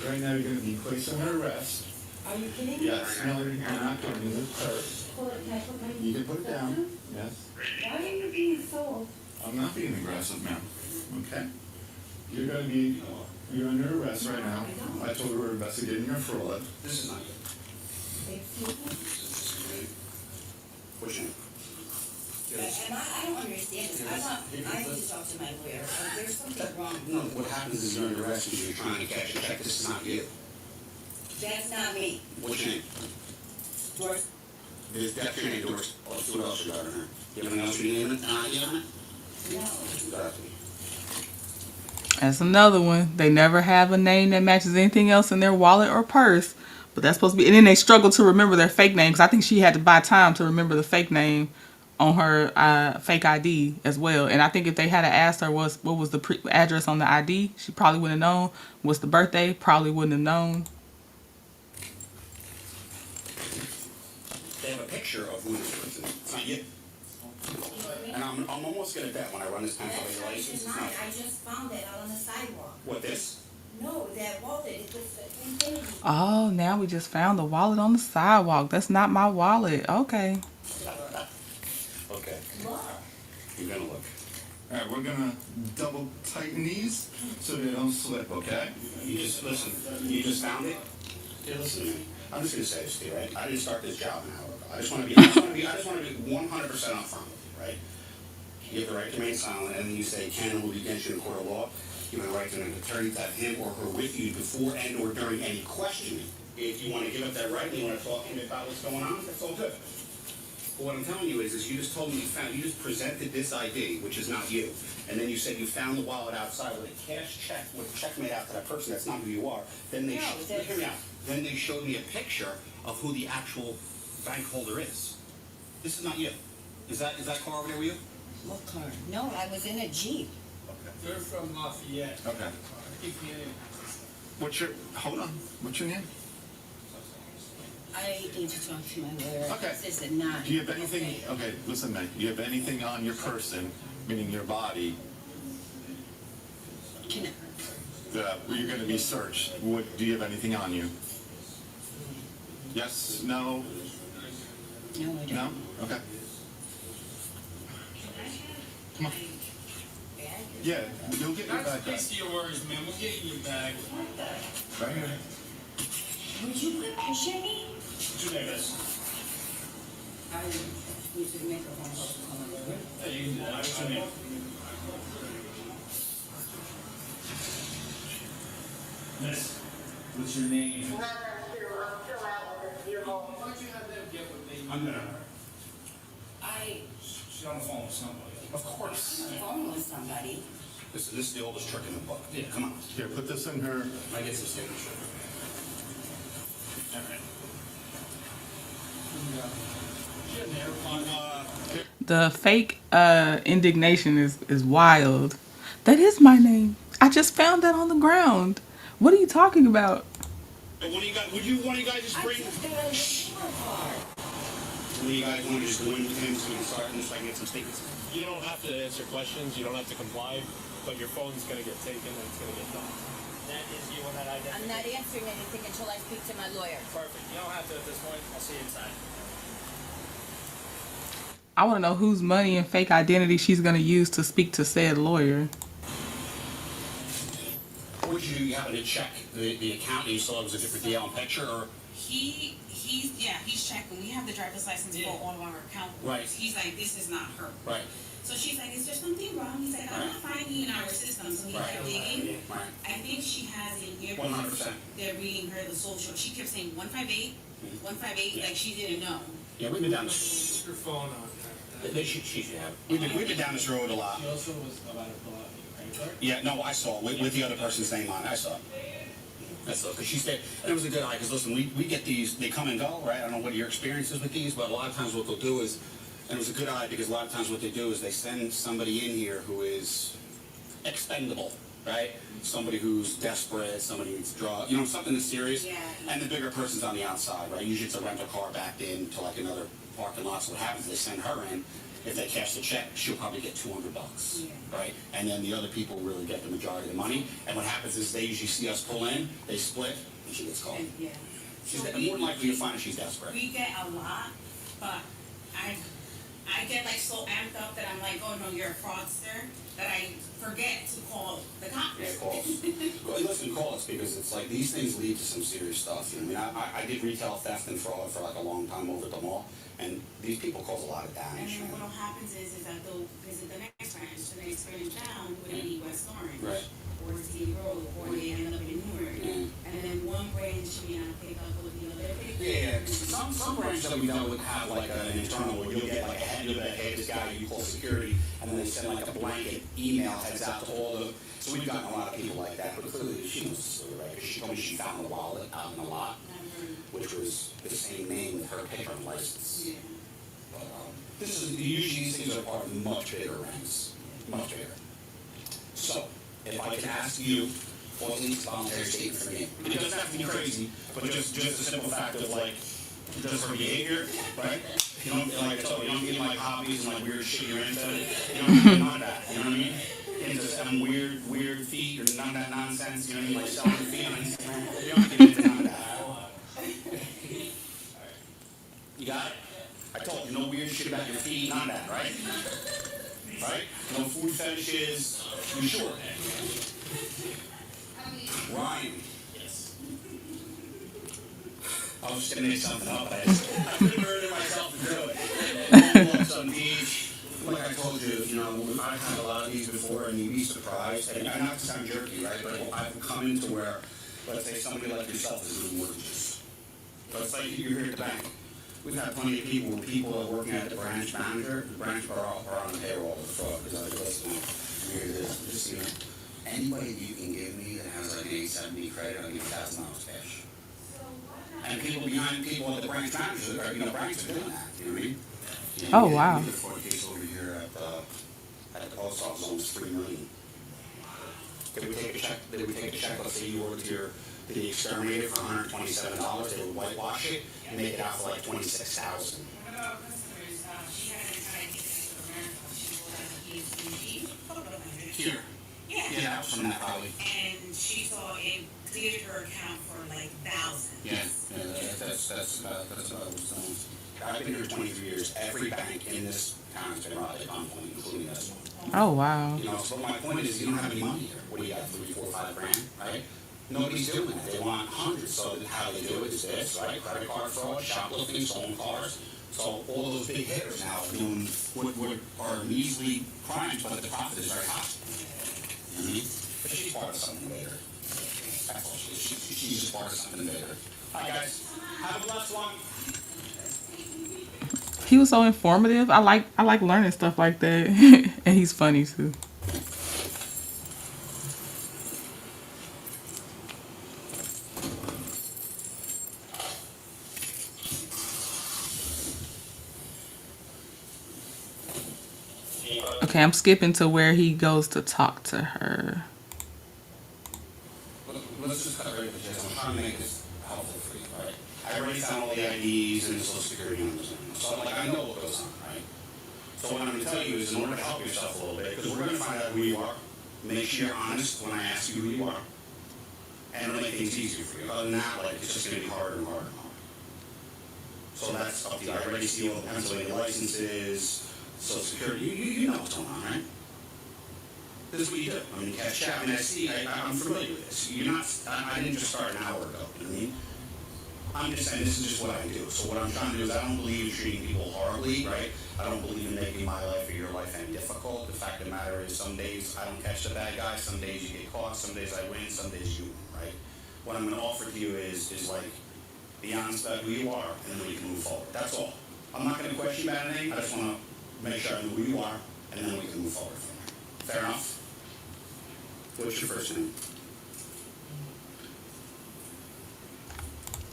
Right now, you're gonna be placed under arrest. Are you kidding me? Yes. No, you're not going to this purse. Can I put my... You can put it down. Yes. Why are you being so... I'm not being aggressive, ma'am. Okay? You're under arrest right now. I told you we're investigating your fraud. This is not you. Excuse me? What's your name? And I don't understand this. I need to talk to my lawyer. There's something wrong. No, what happens is you're under arrest and you're trying to cash a check. This is not you. That's not me. What's your name? Doris. That's your name, Doris. What else you got in her? You have anything else you name it? ID on it? No. You got it. That's another one. They never have a name that matches anything else in their wallet or purse. But that's supposed to be... And then they struggle to remember their fake name. Because I think she had to buy time to remember the fake name on her fake ID as well. And I think if they had asked her what was the address on the ID, she probably wouldn't have known. What's the birthday? Probably wouldn't have known. They have a picture of who this person is. It's not you. And I'm almost gonna bet when I run this Pennsylvania license, it's not. I just found it out on the sidewalk. What, this? No, that wallet. It was infinity. Oh, now we just found the wallet on the sidewalk. That's not my wallet. Okay. Okay. Look. You're gonna look. All right, we're gonna double tighten these so they don't slip, okay? You just, listen, you just found it? Okay, listen to me. I'm just gonna say this to you, right? I didn't start this job an hour ago. I just wanna be 100% upfront with you, right? You have the right to remain silent, and then you say, can will be against you in a court of law. You have the right to an attorney to have him or her with you before and or during any questioning. If you wanna give up that right and you wanna talk to me about what's going on, that's all good. But what I'm telling you is you just told me you just presented this ID, which is not you, and then you said you found the wallet outside with a cash check, with a check made out to that person. That's not who you are. Then they hear me out. Then they showed me a picture of who the actual bank holder is. This is not you. Is that car over there with you? What car? No, I was in a Jeep. Okay. They're from Lafayette. Okay. Hold on. What's your name? I need to talk to my lawyer. Okay. This is not. Do you have anything, okay, listen, mate, do you have anything on your person, meaning your body, Can I? that you're gonna be searched? Do you have anything on you? Yes, no, No, I don't. no? Okay. Come on. Yeah, you'll get your That's bag back. peace to your worries, man. We'll get you back. Right here. Would you put pressure on me? What's your name is? I need to make a phone call to call my lawyer. Hey, you can do that. What's your name? Miss, what's your name? I'm still out with this vehicle. Why don't you have them get with me? I'm gonna. She's on the phone with somebody. Of course. I'm phone with somebody. This is the oldest trick in the book. Yeah. Come on. Here, put this in her. I get some signature. All right. She had an AirPod. The fake indignation is wild. That is my name. I just found that on the ground. What are you talking about? But one of you guys, one of you guys just bring? One of you guys want to just go in with him so we can start and just like get some statements? You don't have to answer questions, you don't have to comply, but your phone's gonna get taken and it's gonna get done. That is you and that identity. I'm not answering anything until I speak to my lawyer. Perfect. You don't have to at this point. I'll see you inside. I want to know whose money and fake identity she's going to use to speak to said lawyer. Would you happen to check the account and you saw it was a different DL picture, or? He's checking. We have the driver's license for all of our account. Right. He's like, this is not her. Right. So she's like, is there something wrong? He's like, I'm not finding in our system. So he kept digging. Right. I think she has in here. 100%. They're reading her the social. She kept saying 158, 158, like she didn't know. Yeah, we've been down this. Your phone on. We've been down this road a lot. She also was about to pull out your credit card. Yeah, no, I saw it with the other person's name on it. I saw it. Because she said, and it was a good eye, because listen, we get these, they come and go, right? I don't know what your experience is with these, but a lot of times what they'll do is, and it was a good eye, because a lot of times what they do is they send somebody in here who is expendable, right? Somebody who's desperate, somebody who needs drugs, something that's serious. Yeah. And the bigger person's on the outside, right? Usually it's a rental car backed into like another parking lot. So what happens, they send her in. If they cash the check, she'll probably get $200, right? And then the other people really get the majority of the money. And what happens is they usually see us pull in, they split, and she gets called. Yeah. She's more than likely you'll find that she's desperate. We get a lot, but I get like so amped up that I'm like, oh no, you're a fraudster, that I forget to call the cops. Yeah, call us. Listen, call us, because it's like these things lead to some serious stuff. You know, I did retail theft and fraud for like a long time over at the mall, and these people cause a lot of And damage. then what happens is that they'll visit the next branch. The next branch down would be West Orange. Right. Or City Road, or they end up in Newark. And then one branch may not pick up with the other. Yeah, some branches that we dealt with have like an internal where you'll get like a head of that, hey, this guy you call security, and then they send like a blanket email heads out to all the. So we've gotten a lot of people like that, but clearly she knows the story, right? Because she told me she found the wallet out in the lot, which was the same name with her picture and license. Yeah. But this is usually these things are part of much bigger rings, much bigger. So if I can ask you. Well, at least voluntary statement for me. It doesn't have to be crazy, but just a simple fact of like, just her behavior, right? You don't, like I told you, you don't get like hobbies and like weird shit you're into. You don't get none of that, you know what I mean? Into some weird feet or none of that nonsense, you know what I mean? Like selling your feet on Instagram. You don't get into none of that. You got it? I told you, no weird shit about your feet, none of that, right? Right? No food fetishes, you sure? Ryan. Yes. I was just going to make something up. I couldn't murder myself to do it. Walks on the beach. Like I told you, I've had a lot of these before, and you'd be surprised. And not to sound jerky, right? But I've come into where, let's say, somebody like yourself is doing mortgages. But it's like you're here at the bank. We've had plenty of people are working at the branch manager. The branch are on the payroll of the fraud. Because I was listening. Here it is. Just, anybody you can give me that has like an 870 credit, I'll give you $1,000 cash. And people behind people at the branch managers are, branches are doing that. You know what I mean? Oh, wow. We did a fraud case over here at the post office, almost $3 million. They would take a check, let's say you ordered to the exterminator for $127, they would whitewash it and make it out for like $26,000. What about customers? She had an entire ticket to America. She was at the Here. Yeah, that was from that probably. And she saw it cleared her account for like thousands. Yeah, that's about what it's done. I've been here 23 years. Every bank in this town has been robbed at gunpoint, including this one. Oh, wow. So my point is, you don't have any money here. What do you got, 3, 4, 5 grand, right? Nobody's doing that. They want hundreds. So how they do it is this, right? Credit card fraud, shoplifting, stolen cars. So all those big hitters now are doing what are measly crimes, but the profit is very high. But she's part of something bigger. That's all she is. She's just part of something bigger. All right, guys. Have a blessed one. He was so informative. I like learning stuff like that. And he's funny too. Okay, I'm skipping to where he goes to talk to her. Let's just cut right to the chase. I'm trying to make this help already found all the IDs and the social security numbers. So like I know what goes on, right? So what I'm going to tell you is, in order to help yourself a little bit, because we're going to find out who you are, make sure you're honest when I ask you who you are, and it'll make things easier for you. Other than that, like, it's just going to be harder and harder and harder. So that's up to you. I already see all the Pennsylvania licenses, social security. You know what's going on, right? This is what you do. I mean, catch chat. I mean, I'm familiar with this. You're not. I didn't just start an hour ago. You know what I mean? I'm just saying this is just what I do. So what I'm trying to do is I don't believe in treating people horribly, right? I don't believe in making my life or your life any difficult. The fact of the matter is, some days I don't catch the bad guy, some days you get caught, some days I win, some days you win, right? What I'm going to offer to you is like, be honest about who you are, and then we can move forward. That's all. I'm not going to question you about anything. I just want to make sure I know who you are, and then we can move forward from there. Fair enough? What's your first name?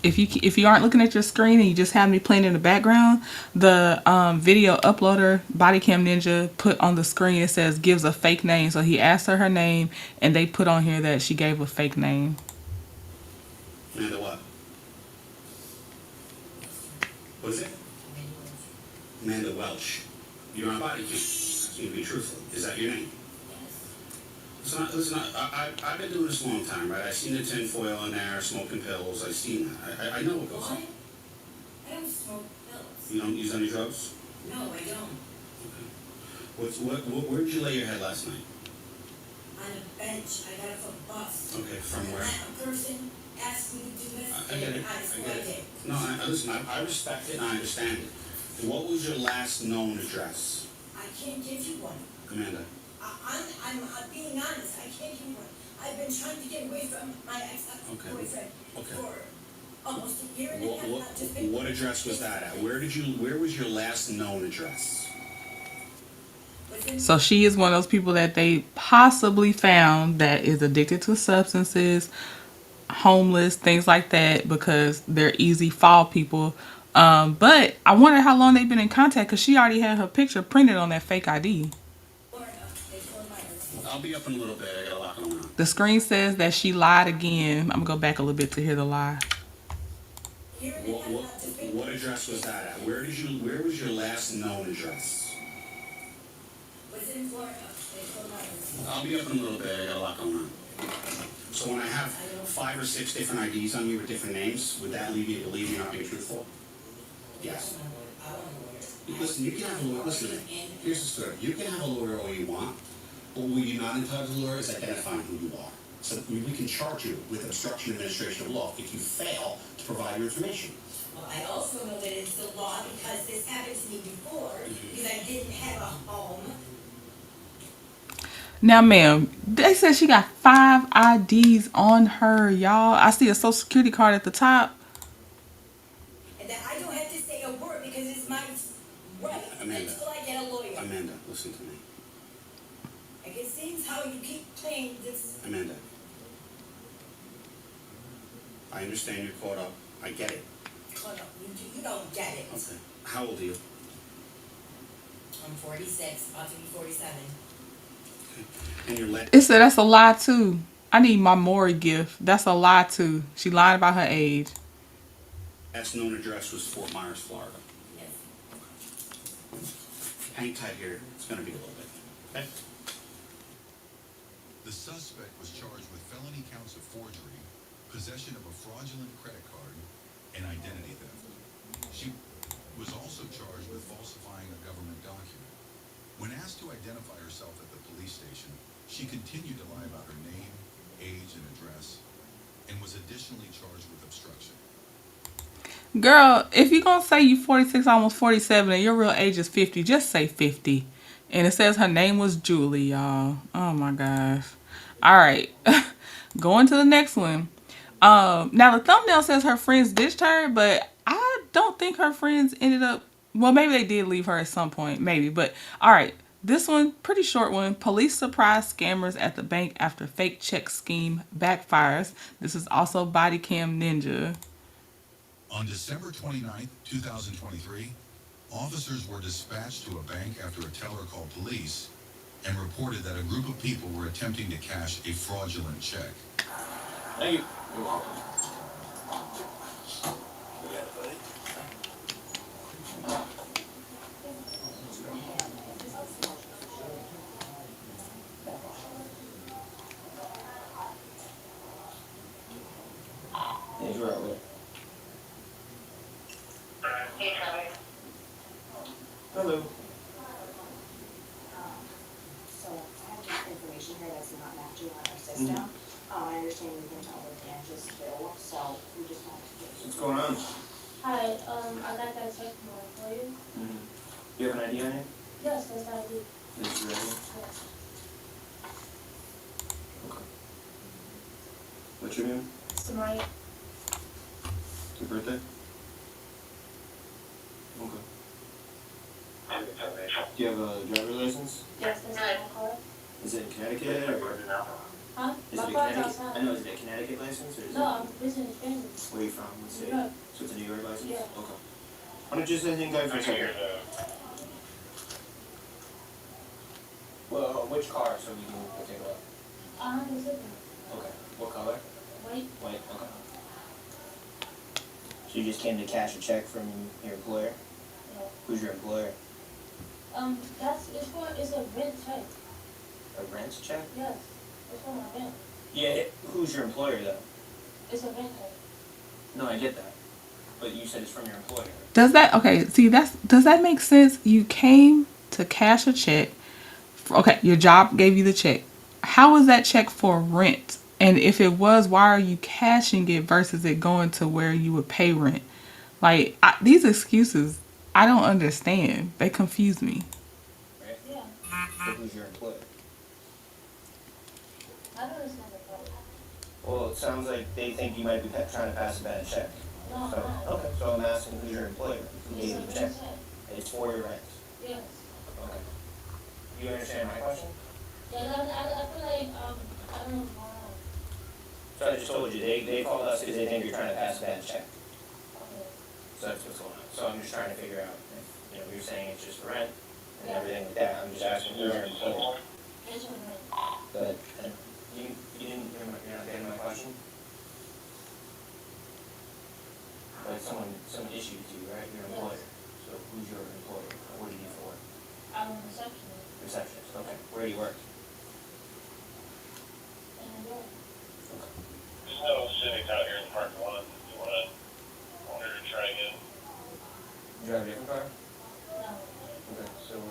If you aren't looking at your screen and you just have me playing in the background, the video uploader, BODYCAM Ninja, put on the screen, it says gives a fake name. So he asked her name, and they put on here that she gave a fake name. Amanda what? What is it? Amanda Welch. You're on BODYCAM. You be truthful. Is that your name? Listen, I've been doing this a long time, right? I've seen the tinfoil in there, smoking pills. I've seen that. I know what goes on. I don't smoke pills. You don't use any drugs? No, I don't. Okay. Where did you lay your head last night? On a bench. I got off a bus. Okay, from where? A person asked me to do this, I get it. I get it. No, listen, I respect it and I understand it. What was your last known address? I can't give you one. Amanda. I'm being honest. I can't give you one. I've been trying to get away from my ex-boyfriend for almost a year and a half. What address was that at? Where was your last known address? So she is one of those people that they possibly found that is addicted to substances, homeless, things like that, because they're easy fall people. But I wonder how long they've been in contact, because she already had her picture printed on that fake ID. I'll be up in a little bit. I got a lot going on. The screen says that she lied again. I'm going to go back a little bit to hear the lie. What address was that at? Where was your last known address? Was in Florida. I'll be up in a little bit. I got a lot going on. So when I have 5 or 6 different IDs on you with different names, would that lead you to believe you're not being truthful? Yes. Listen, you can have a lawyer. Listen to me. Here's the story. You can have a lawyer all you want, but what you're not entitled to lawyer is identifying who you are. So we can charge you with obstruction of administration of law if you fail to provide your information. Well, I also know that it's the law because this happened to me before, because I didn't have a home. Now, ma'am, they said she got 5 IDs on her, y'all. I see a social security card at the top. And that I don't have to say a word because it's my right until I get a lawyer. Amanda, listen to me. Like, it seems how you keep playing this. Amanda, I understand you're caught up. I get it. Caught up. You don't get it. Okay. How old are you? I'm 46, about to be 47. And you're It said that's a lie too. I need my Maury gift. That's a lie too. She lied about her age. Last known address was Fort Myers, Florida. Yes. Hang tight here. It's going to be a little bit. Okay? The suspect was charged with felony counts of forgery, possession of a fraudulent credit card, and identity theft. She was also charged with falsifying a government document. When asked to identify herself at the police station, she continued to lie about her name, age, and address, and was additionally charged with obstruction. Girl, if you're going to say you 46, almost 47, and your real age is 50, just say 50. And it says her name was Julie, y'all. Oh, my gosh. All right. Going to the next one. Now, the thumbnail says her friends ditched her, but I don't think her friends ended up... Well, maybe they did leave her at some point. Maybe. But, all right. This one, pretty short one. Police surprise scammers at the bank after fake check scheme backfires. This is also BODYCAM Ninja. On December 29th, 2023, officers were dispatched to a bank after a teller called police and reported that a group of people were attempting to cash a fraudulent check. Thank you. Hello. So I have this information here that's not matching on our system. I understand you can tell the branches still, so we just want to get. What's going on? Hi, I got that check for you. You have an ID on you? Yes, that's what I do. This is your ID? Yes. Okay. What's your name? Samaya. Your birthday? Okay. Do you have a driver's license? Yes, that's my car. Is it in Connecticut or? Huh? Is My it a car's Connecticut? outside. I know, is it a Connecticut license or is it? No, I'm visiting family. Where are you from? What state? New York. So it's a New York license? Yeah. Okay. Why don't you just hang tight for a second? Well, which car so we can go take a look? I'm visiting. Okay. What color? White. White, okay. So you just came to cash a check from your employer? Yeah. Who's your employer? It's a rent check. A rent check? Yes. It's for my rent. Yeah, who's your employer though? It's a rent check. No, I get that. But you said it's from your employer. Does that make sense? You came to cash a check. Okay, your job gave you the check. How is that check for rent? And if it was, why are you cashing it versus it going to where you would pay rent? Like, these excuses, I don't understand. They confuse me. Right? Yeah. So who's your employer? I don't understand the problem. Well, it sounds like they think you might be trying to pass a bad check. No, I'm So, not. okay, so I'm asking who's your employer? Who It's gave a you the rent check? check. It's for your rent. Yes. Okay. You understand my question? Yeah, I feel like, I don't know why. So I just told you, they called us because they think you're trying to pass a bad check. Okay. So that's what's going on. So I'm just trying to figure out if, you're saying it's just for rent and everything like that. I'm just asking who's your employer. It's a rent. But you didn't, you're not getting my question? But someone issued to you, right? Your employer. So who's your employer? What do you do for work? I'm a receptionist. Receptionist, okay. Where do you work? In New York. There's no Civic out here in the parking lot. You wanted to try again? You drive a different car? No. Okay, so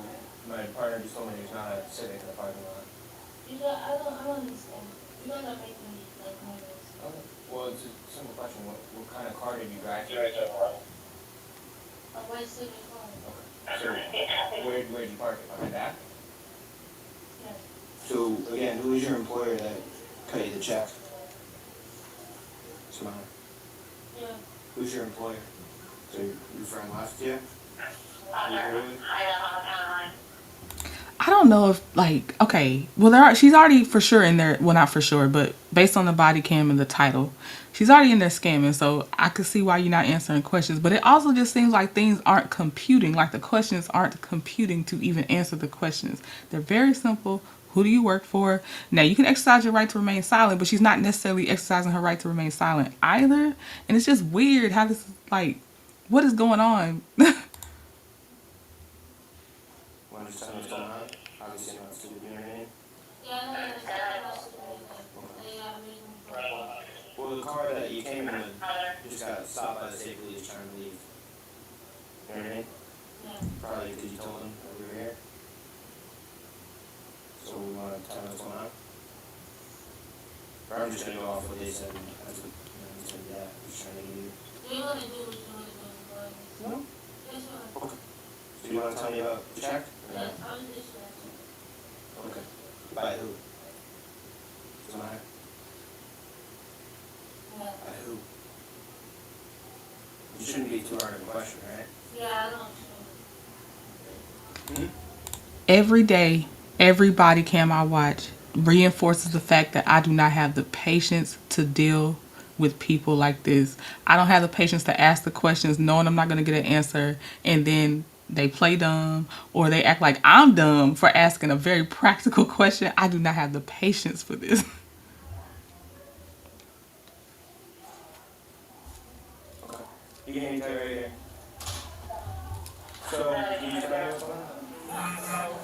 my partner just told me there's not a Civic in the parking lot. I don't understand. You guys are making me like nervous. Okay. Well, it's a simple question. What kind of car did you drive? A white Civic car. Okay. So where'd you park it? Behind back? Yes. So again, who is your employer that cut you the check? Samara. Yeah. Who's your employer? So your friend left you? I don't know if, like, okay, well, she's already for sure in there. Well, not for sure, but based on the body cam and the title, she's already in there scamming. So I could see why you're not answering questions. But it also just seems like things aren't computing. Like the questions aren't computing to even answer the questions. They're very simple. Who do you work for? Now, you can exercise your right to remain silent, but she's not necessarily exercising her right to remain silent either. And it's just weird how this is like, what is going on? Want to just tell me what's going on? Obviously, not to do anything. Yeah, I don't understand about Well, the car that you came in with just got stopped by the state police trying to leave. You know what I mean? Yeah. Probably because you told them that we were here. So we want to tell them what's going on? Or I'm just going to go off what they said. That's what they said, yeah. Just trying to give you. Do you want to do what you want to do? No? Yes, sir. Okay. So you want to tell me about the check? Yes, I'll do this for you. Okay. By who? Samara? Yeah. By who? You shouldn't be too hard of a question, right? Yeah, I don't know. Every day, every body cam I watch reinforces the fact that I do not have the patience to deal with people like this. I don't have the patience to ask the questions knowing I'm not going to get an answer, and then they play dumb or they act like I'm dumb for asking a very practical question. I do not have the patience for this. Okay. You can hang tight right here. So, did you tell me what's going on?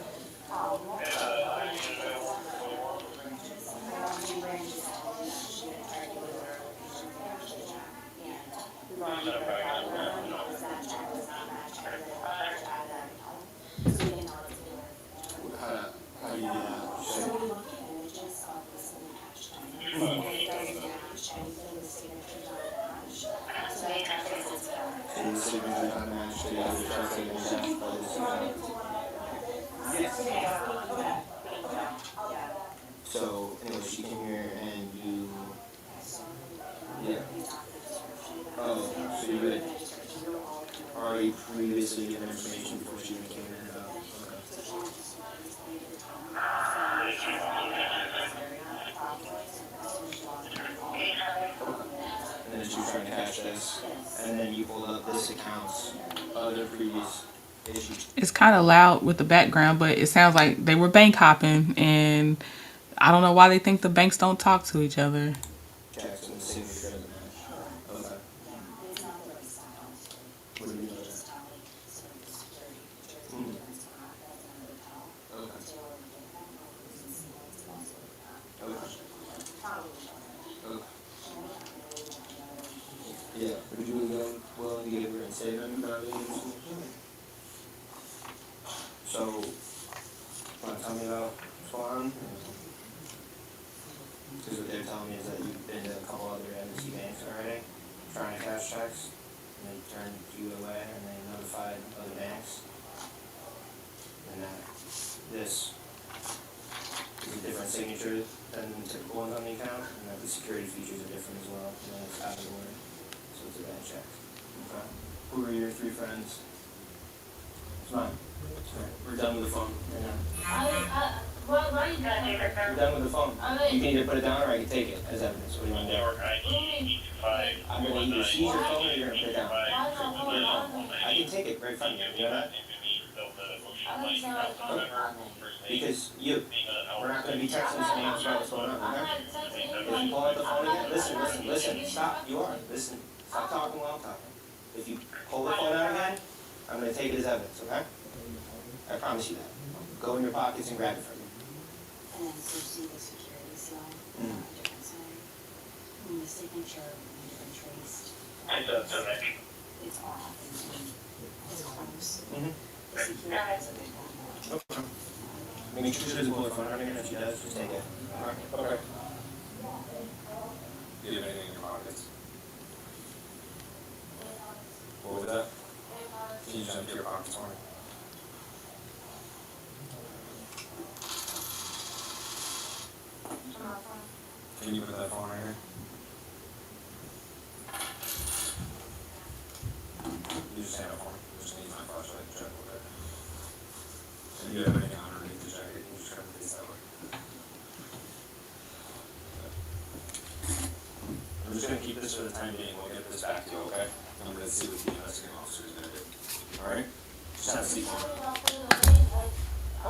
and just ask for this account. So, anyway, she came here and you, yeah. Oh, so you had already previously given information before she even came in about, okay. And then she was trying to catch this, and then you pulled up this account's other previous issues. It's kind of loud with the background, but it sounds like they were bank hopping, and I don't know why they think the banks don't talk to each other. Jackson, the signature doesn't match. Okay. What do you mean by that? Hmm. Okay. Okay. Okay. Yeah. Would you be willing to give her a statement about it? So, want to tell me about what's going on? Because what they're telling me is that you've been to a couple other embassy banks already, trying to cash checks, and they turned you away, and they notified other banks, and that this is a different signature than the typical ones on the account, and that the security features are different as well, and then it's out of order, so it's a bad check. Okay. Who are your 3 friends? It's mine. We're done with the phone right now. What are you doing? We're done with the phone. You can either put it down or I can take it as evidence. What do you want to do? I'm going to either seize your phone or you're going to put it down. I can take it right from you. You know that? Okay. Because we're not going to be texting someone else about what's going on, okay? If you pull out the phone again, listen, stop. You are. Listen. Stop talking while I'm talking. If you pull the phone out again, I'm going to take it as evidence, okay? I promise you that. Go in your pockets and grab it from you. And then so you see the security slide on a different side. When the signature would have been traced. It's off and it's close. The security is a big one. Okay. Make sure she doesn't pull her phone out again. If she does, just take it. Okay. Do you have anything in your pockets? What was that? Can you just empty your pockets for me? Can you put that phone right here? You just hand it for me. I just need my flashlight to check with it. And you have anything underneath the jacket, you just grab the piece that way. I'm just gonna keep this for the time being. We'll get this back to you, okay? I'm gonna see what the investigating officer is gonna do. Alright? Just have a seat for me.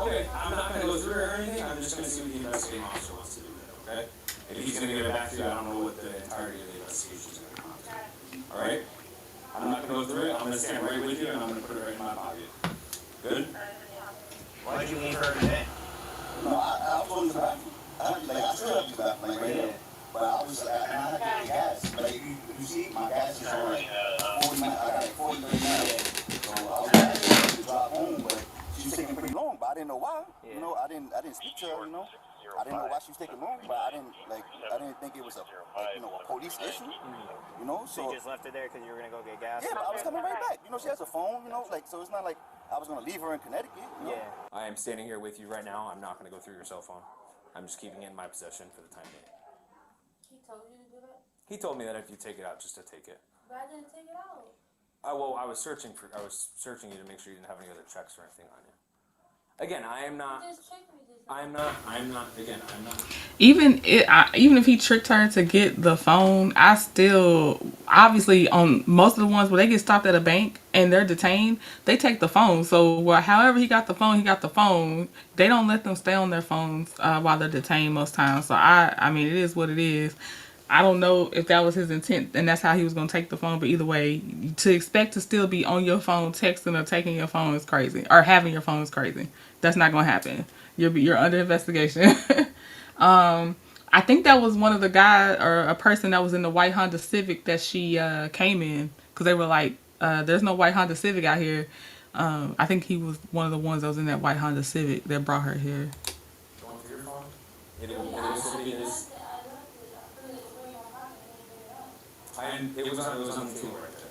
Okay, I'm not gonna go through it or anything. I'm just gonna see what the investigating officer wants to do with it, okay? If he's gonna give it back to you, I don't know what the entirety of the investigation is gonna come to. Alright? I'm not gonna go through it. I'm gonna stand right with you and I'm gonna put it right in my pocket. Good? Why did you leave her today? No, I was going to the bathroom. I still have to use the bathroom, right here. But I was, and I had to get gas. Like, you see, my gas is on like 40 minutes. I got like 40, 30 minutes. So I was ready to drive home, but she was taking pretty long, but I didn't know why. You know, I didn't speak to her, you know. I didn't know why she was taking long, but I didn't think it was a police issue, you know. So you just left it there because you were gonna go get gas. Yeah, but I was coming right back. You know, she has a phone, you know, like, so it's not like I was gonna leave her in Connecticut. You know? Yeah. I am standing here with you right now. I'm not gonna go through your cell phone. I'm just keeping it in my possession for the time being. He told you to do that? He told me that if you take it out, just to take it. But I didn't take it out. Well, I was searching you to make sure you didn't have any other checks or anything on you. Again, I'm not. Even if he tricked her to get the phone, I still, obviously, on most of the ones where they get stopped at a bank and they're detained, they take the phone. So however he got the phone. They don't let them stay on their phones while they're detained most times. So I mean, it is what it is. I don't know if that was his intent and that's how he was going to take the phone. But either way, to expect to still be on your phone, texting or taking your phone is crazy. Or having your phone is crazy. That's not going to happen. You're under investigation. I think that was one of the guys or a person that was in the white Honda Civic that she came in. Because they were like, there's no white Honda Civic out here. I think he was one of the ones that was in that white Honda Civic that brought her here. Going through your phone? It was on the table right there.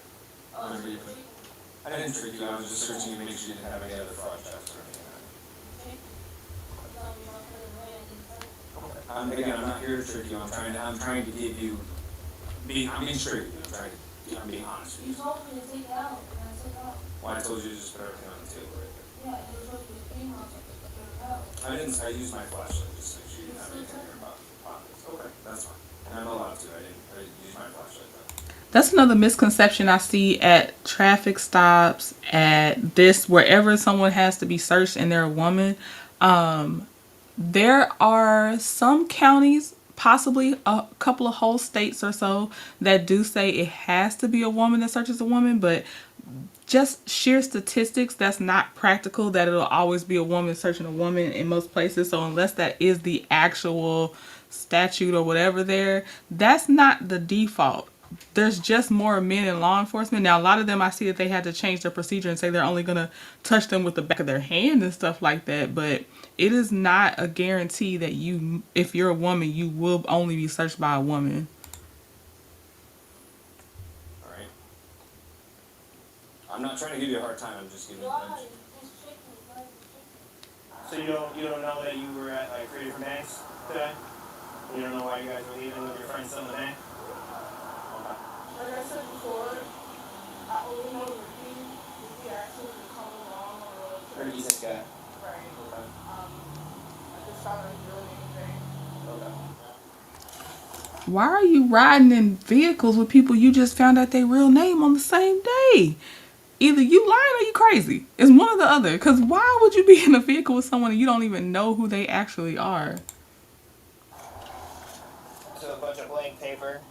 I didn't trick you. I was just searching to make sure you didn't have any other fraud checks or anything. Again, I'm not here to trick you. I'm trying to give you. I'm being straight with you. I'm being honest with you. You told me to take it out, and I took it out. Well, I told you to just put everything on the table right there. Yeah, you were supposed to be clean on it, but take it out. I didn't. I used my flashlight just to make sure you didn't have anything in your pockets. Okay, that's fine. And I'm allowed to. I didn't use my flashlight though. That's another misconception I see at traffic stops, at this, wherever someone has to be searched and they're a woman. There are some counties, possibly a couple of whole states or so, that do say it has to be a woman that searches a woman, but just sheer statistics, that's not practical, that it'll always be a woman searching a woman in most places. So unless that is the actual statute or whatever there, that's not the default. There's just more men in law enforcement. Now, a lot of them, I see that they had to change their procedure and say they're only going to touch them with the back of their hand and stuff like that. But it is not a guarantee that you, if you're a woman, you will only be searched by a woman. All right. I'm not trying to give you a hard time. I'm just giving you. So you don't know that you were at like 3 different banks today? You don't know why you guys were leaving with your friends still in the bank? Like I said before, I only know Ricky. Ricky actually would come along or Ricky's this guy. right. Okay. I just found out doing anything. Okay. Why are you riding in vehicles with people you just found out their real name on the same day? Either you lying or you crazy. It's one or the other. Because why would you be in a vehicle with someone and you don't even know who they actually are? So a bunch of blank paper,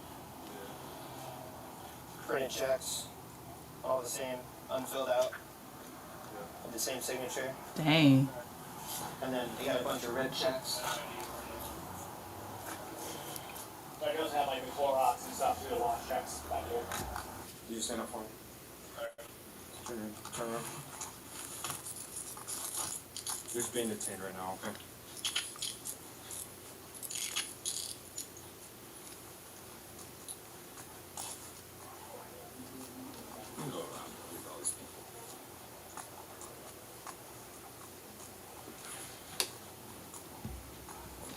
printed checks, all the same, unfilled out, with the same signature. Dang. And then you got a bunch of red checks. So it does have like the Clorox and stuff, we do a lot of checks back here. You just stand up for me. Turn around. You're just being detained right now, okay? You can go around with all these people.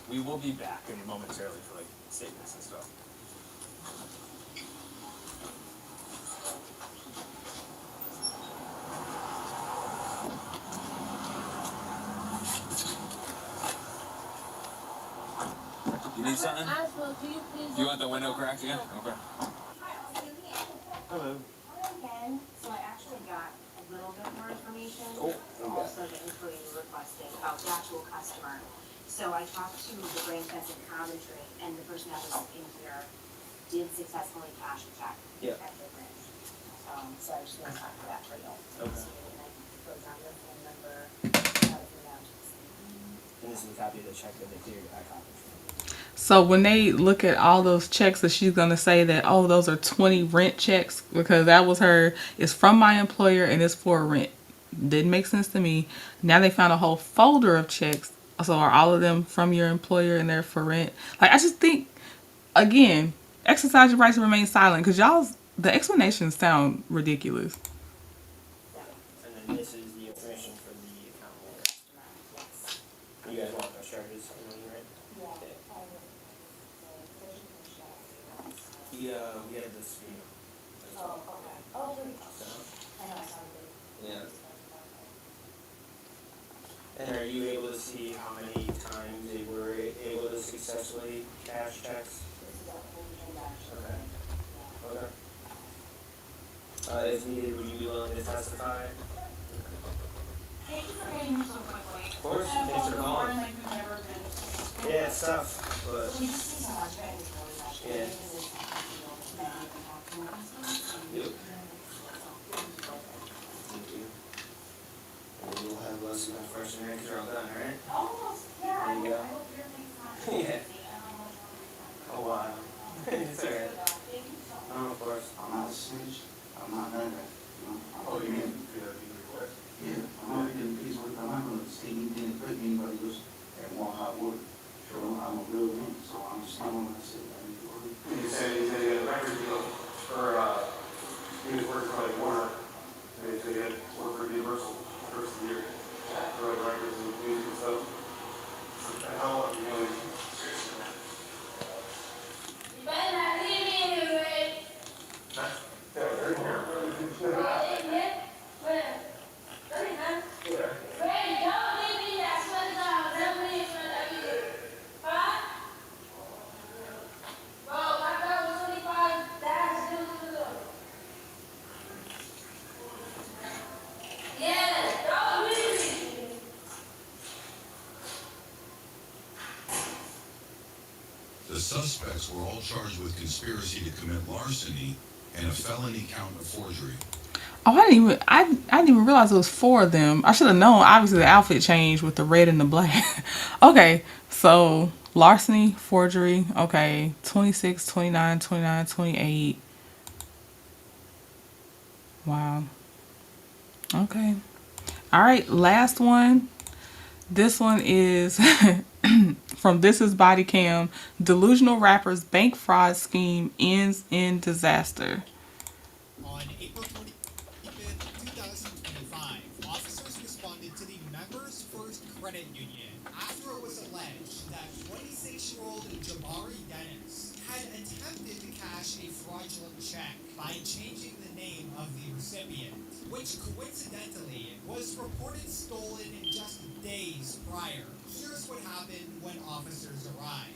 We will be back in momentarily for like statements and stuff. You need something? You want the window cracked again? Okay. Hello. Again, so I actually got a little bit more information. Oh, Also the inquiry you requested about the actual customer. So I talked to the branch that's in Coventry, and the person that was in here did successfully cash a check Yeah. at the branch. So I just want to talk to that for you. Okay. And I wrote down your phone number, how to figure out. And this is a copy of the check that they cleared at Coventry. So when they look at all those checks, that she's going to say that, oh, those are 20 rent checks, because that was her, it's from my employer and it's for rent. Didn't make sense to me. Now they found a whole folder of checks. So are all of them from your employer and they're for rent? Like, I just think, again, exercise your rights to remain silent, because the explanations sound ridiculous. And then this is the information for the account holder. You guys want those charges? Yeah, we have this female. Oh, okay. Oh, there we go. I know I saw it. Yeah. And are you able to see how many times they were able to successfully cash checks? Okay. Okay. If needed, would you be willing to testify? Thank you for getting me so quickly. Of course, thanks for calling. Yeah, it's tough, but yeah. Yep. Thank you. And we'll have us in the first minute because you're all done, right? Almost, yeah. There you go. Yeah. Oh, wow. It's alright. Oh, of course. I'm not a snitch. I'm not none of that. Oh, you mean? Yeah. I'm not getting peace with. I'm not going to say anything to hurt anybody else that want hot water. So I'm a real man. So I'm just not going to say that. You said he had a record deal for, he was working for like Warner. They The suspects were all charged with conspiracy to commit larceny and a felony count of forgery. Oh, I didn't even realize it was 4 of them. I should have known. Obviously, the outfit changed with the red and the black. Okay, so larceny, forgery. Okay, 26, 29, 29, 28. Wow. Okay. All right, last one. This one is from This Is BODYCAM. Delusional rapper's bank fraud scheme ends in disaster. On April 25th, 2025, officers responded to the Members First Credit Union after it was alleged that 26-year-old Jabari Dennis had attempted to cash a fraudulent check by changing the name of the recipient, which coincidentally was reported stolen just days prior. Here's what happened when officers arrived.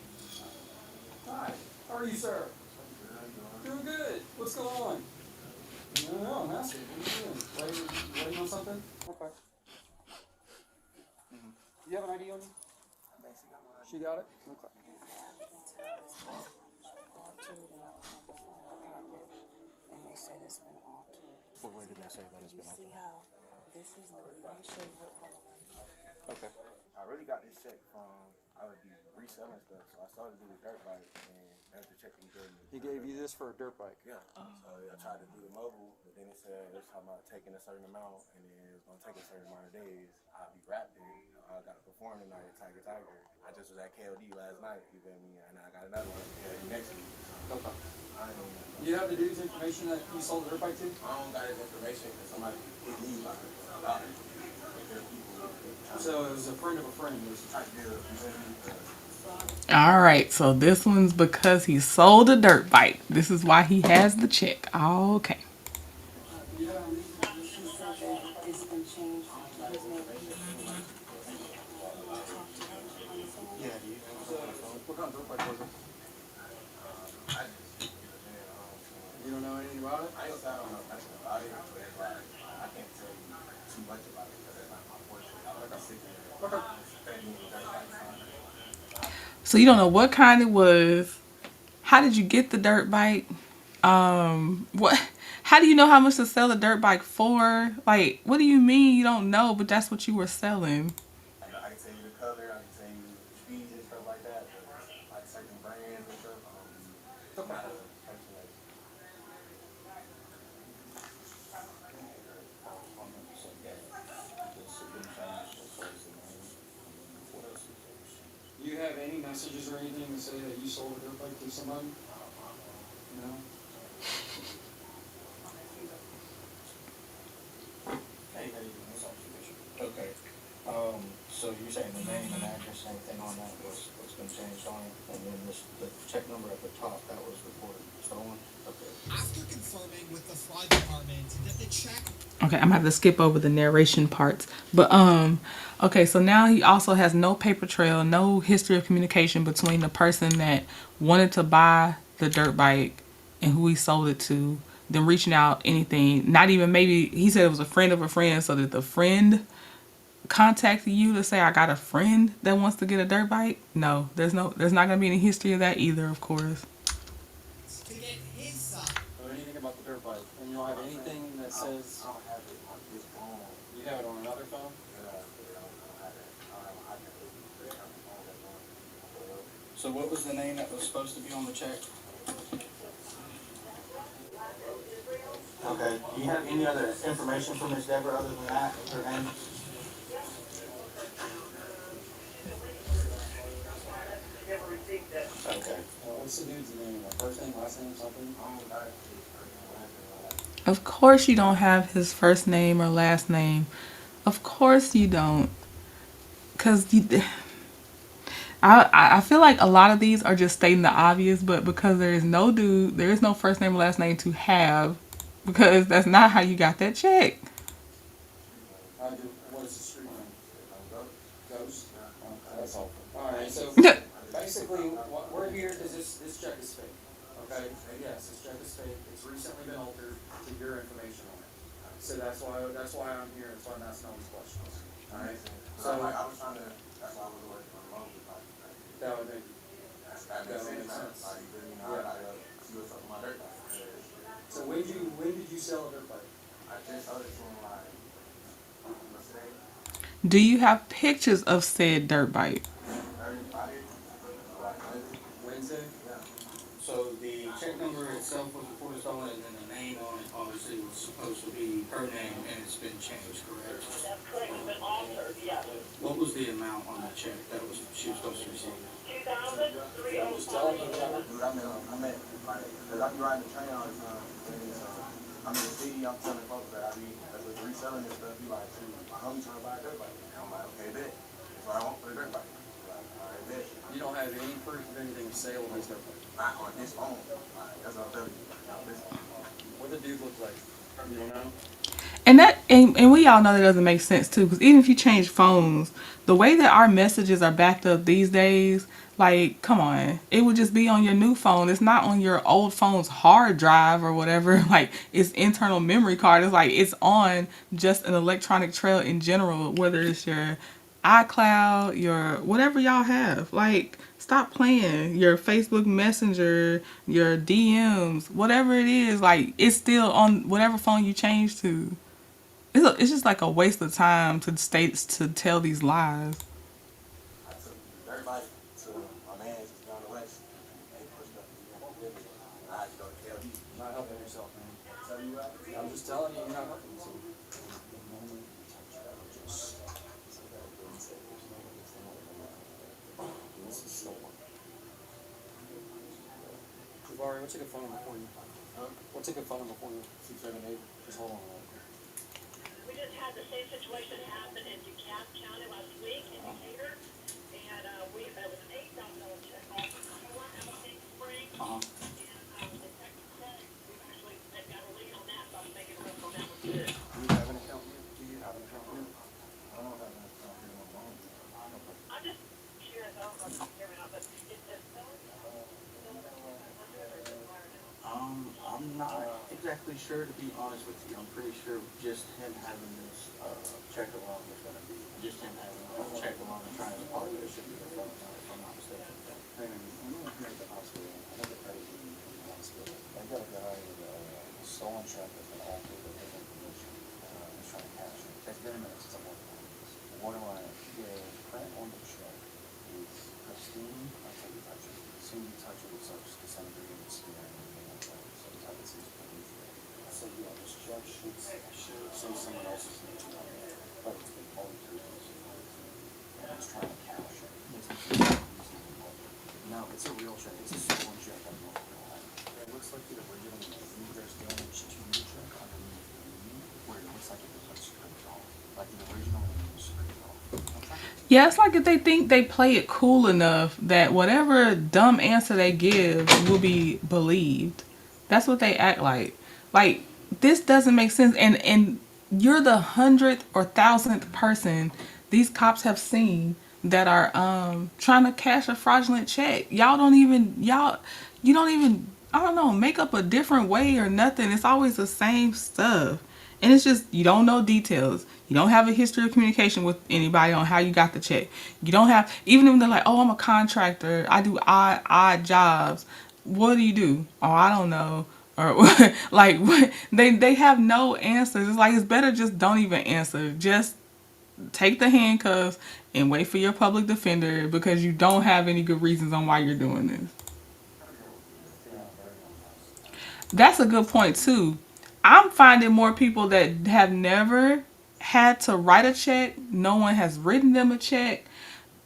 Hi, how are you, sir? Doing good. What's going on? No, I'm asking. What are you doing? Waiting on something? Okay. You have an ID on you? She got it? Okay. And they said it's been altered. What way did they say that it's been See altered? how this is the ratio of Okay. I really got this check from, I would be reselling stuff, so I started to do the dirt bike, and after checking the dirt. He gave you this for a dirt bike? Yeah. So I tried to do the mobile, but then it said it was talking about taking a certain amount, and then it was going to take a certain amount of days. I'll be rapping. I got to perform tonight at Tiger. I just was at KLD last night, you feel me? And I got another one next week. Okay. You have the dude's information that you sold the dirt bike to? I don't got his information because somebody hit me about it. So it was a friend of a friend. All right, so this one's because he sold a dirt bike. This is why he has the check. Okay. she said that it's been changed to his name. Yeah, do you? What kind of dirt bike was it? You don't know anything about it? I don't know nothing about it, but I can't tell you too much about it because that's not my portion. Like I said, So you don't know what kind it was. How did you get the dirt bike? What? How do you know how much to sell a dirt bike for? Like, what do you mean you don't know? But that's what you were selling. I can tell you the color, I can tell you speeds and stuff like that, but like certain brands and stuff. Do you have any messages or anything to say that you sold a dirt bike to somebody? No? Okay. So you're saying the name and address and everything on that was what's been changed on it, and then the check number at the top that was reported stolen? Okay. After confirming with the fraud department that the check. Okay, I'm gonna have to skip over the narration parts. But okay, so now he also has no paper trail, no history of communication between the person that wanted to buy the dirt bike and who he sold it to, them reaching out, anything. Not even, maybe he said it was a friend of a friend, so that the friend contacted you to say, I got a friend that wants to get a dirt bike. No, there's not gonna be any history of that either, of course. To get his side. Or anything about the dirt bike? And you don't have anything that says I don't have it on this phone. you have it on another phone? So what was the name that was supposed to be on the check? Okay, do you have any other information from Ms. Deborah other than that, her name? Okay. What's the dude's name? Like first name, last name, something? Of course you don't have his first name or last name. Of course you don't. Because I feel like a lot of these are just stating the obvious, but because there is no first name or last name to have, because that's not how you got that check. What is the street name? Ghost? That's all. Alright, so basically what we're here is this check is fake. Okay? Yes, this check is fake. It's recently been altered to your information on it. So that's why I'm here. That's why I'm asking all these questions. Alright? So I was trying to, that's why I was working on the mobile. that would make sense. sell a dirt bike? I just sold it to him like, what's today? Do you have pictures of said dirt bike? Friday, like Wednesday? Yeah. So the check number itself was reported stolen, and then the name on it obviously was supposed to be her name, and it's been changed, correct? That's correct, it's been altered, yes. What was the amount on that check that she was supposed to receive? $2,305. Dude, I mean, like, cause I be riding the train all the time. And I'm in the city, I'm telling folks that I be reselling this stuff. Be like, shoot, my homie trying to buy a dirt bike. And I'm like, okay, bet. That's what I want for the dirt bike. Like, all right, bet. You don't have any proof of anything to sale on this dirt bike? Not on this phone. Like, that's what I'm telling you. Not this phone. What the dude look like? You don't know? And we all know that doesn't make sense too, because even if you change phones, the way that our messages are backed up these days, like, come on, it would just be on your new phone. It's not on your old phone's hard drive or whatever. Like, it's internal memory card. It's like it's on just an electronic trail in general, whether it's your iCloud, your whatever y'all have. Like, stop playing. Your Facebook Messenger, your DMs, whatever it is, like, it's still on whatever phone you change to. It's just like a waste of time to tell these lies. I took the dirt bike to my man's down the west. They pushed up. I had to go to KLD. You're not helping yourself, man. Tell you what? I'm just telling you, you're not helping yourself. Jabari, what's a good phone number for you? Huh? What's a good phone number for you? 678. Just hold on. We just had the same situation happen in DeKalb County last week in Decatur, and it was an $8,000 check off the core out of Big Spring. And the detective said they've got a lead on that, so I'm making a look on that one too. Do you have an account here? Do you have an account here? I don't have an account here on my phone. I'm just curious, I don't know if you can hear me now, but it's just. I'm not exactly sure, to be honest with you. I'm pretty sure just him having this check alone is going to be, just him having a check alone and trying to park it should be the phone, if I'm not mistaken. Hey, man, I'm not here at the hospital. I have a credit union in the hospital. I got a guy with a stolen check that's been altered with his information. He's trying to cash it. It's been a minute since I'm working on this. What do I, the print on the check is pristine until you touch it. As soon as you touch it, it starts disintegrating and smearing and everything like that. So it's how this is produced. I said, yeah, this check should say someone else's name on it, but it's been altered. And it's trying to cash it. No, it's a real check. It's a stolen check. I don't know. It looks like the original name. There's damage to the check underneath the name, where it looks like it was like scraped off. Like the original name was scraped off. Yeah, it's like if they think they play it cool enough that whatever dumb answer they give will be believed. That's what they act like. Like, this doesn't make sense. And you're the 100th or 1,000th person these cops have seen that are trying to cash a fraudulent check. You don't even, I don't know, make up a different way or nothing. It's always the same stuff. And it's just, you don't know details. You don't have a history of communication with anybody on how you got the check. You don't have, even if they're like, oh, I'm a contractor, I do odd jobs. What do you do? Oh, I don't know. Or like, they have no answers. It's like, it's better just don't even answer. Just take the handcuffs and wait for your public defender, because you don't have any good reasons on why you're doing this. That's a good point too. I'm finding more people that have never had to write a check. No one has written them a check.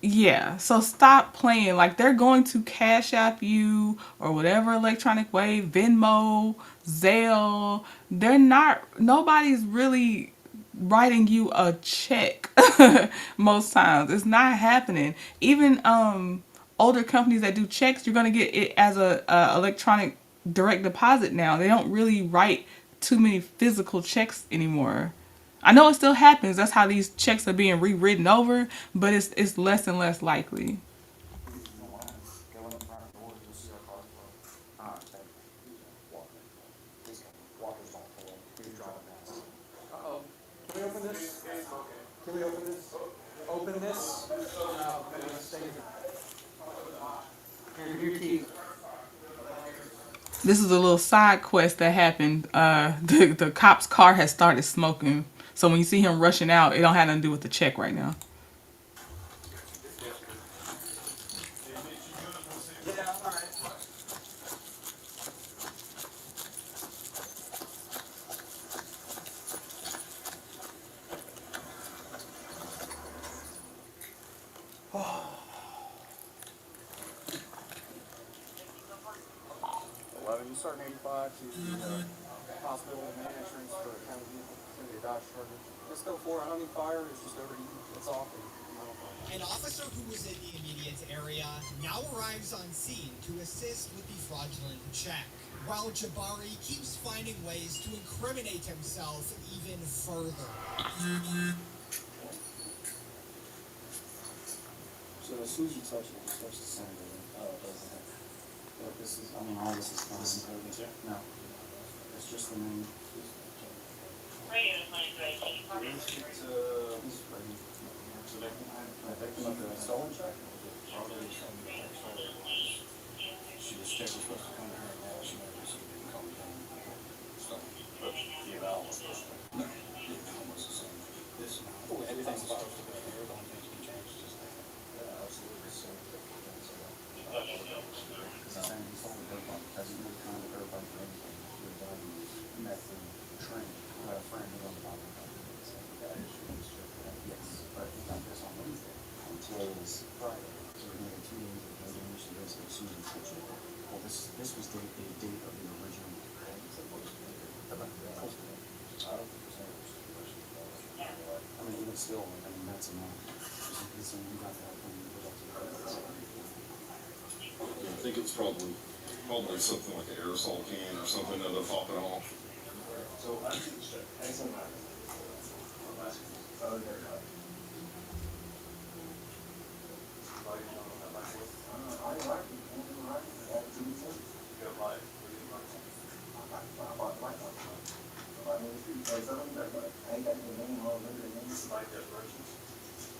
Yeah, so stop playing. Like, they're going to Cash App you or whatever electronic way, Venmo, Zelle. Nobody's really writing you a check most times. It's not happening. Even older companies that do checks, you're going to get it as a electronic direct deposit now. They don't really write too many physical checks anymore. I know it still happens. That's how these checks are being rewritten over, but it's less and less likely. Uh-oh. Can we open this? Can we open this? Open this? No, stay here. Here's your key. This is a little side quest that happened. The cop's car has started smoking. So when you see him rushing out, it don't have nothing to do with the check right now. You start in 85 to the hospital main entrance for county vehicle. It's going to be a Dodge Charger. Let's go for it. I don't need fire. It's just overheating. It's off. An officer who was in the immediate area now arrives on scene to assist with the fraudulent check, while Jabari keeps finding ways to incriminate himself even further. So as soon as you touch it starts to send it. Oh, it doesn't. But this is, I mean, all this is fine. This is coded, no. It's just the name. I picked him up a stolen check. She just checked, was supposed to come to her now. She never received it and called me down. So, but the amount was supposed to come. No, the amount was the same. This amount. Everything's supposed to go there. The only things can change is just that. Yeah, absolutely. So, he's saying he sold a dirt bike. Hasn't really kind of a dirt bike or anything. He was driving meth and train. I had a friend who owned a bike. Yes, but he got this on Wednesday. Today was Friday. So we're going to 2 days of no damage to the rest of Susan Kitchen. Well, this was the date of the original. I mean, even still, I mean, that's enough. This one, you got that when you put up to the I think it's probably something like an aerosol can or something that they'll pop it off. So I see the check. Excellent.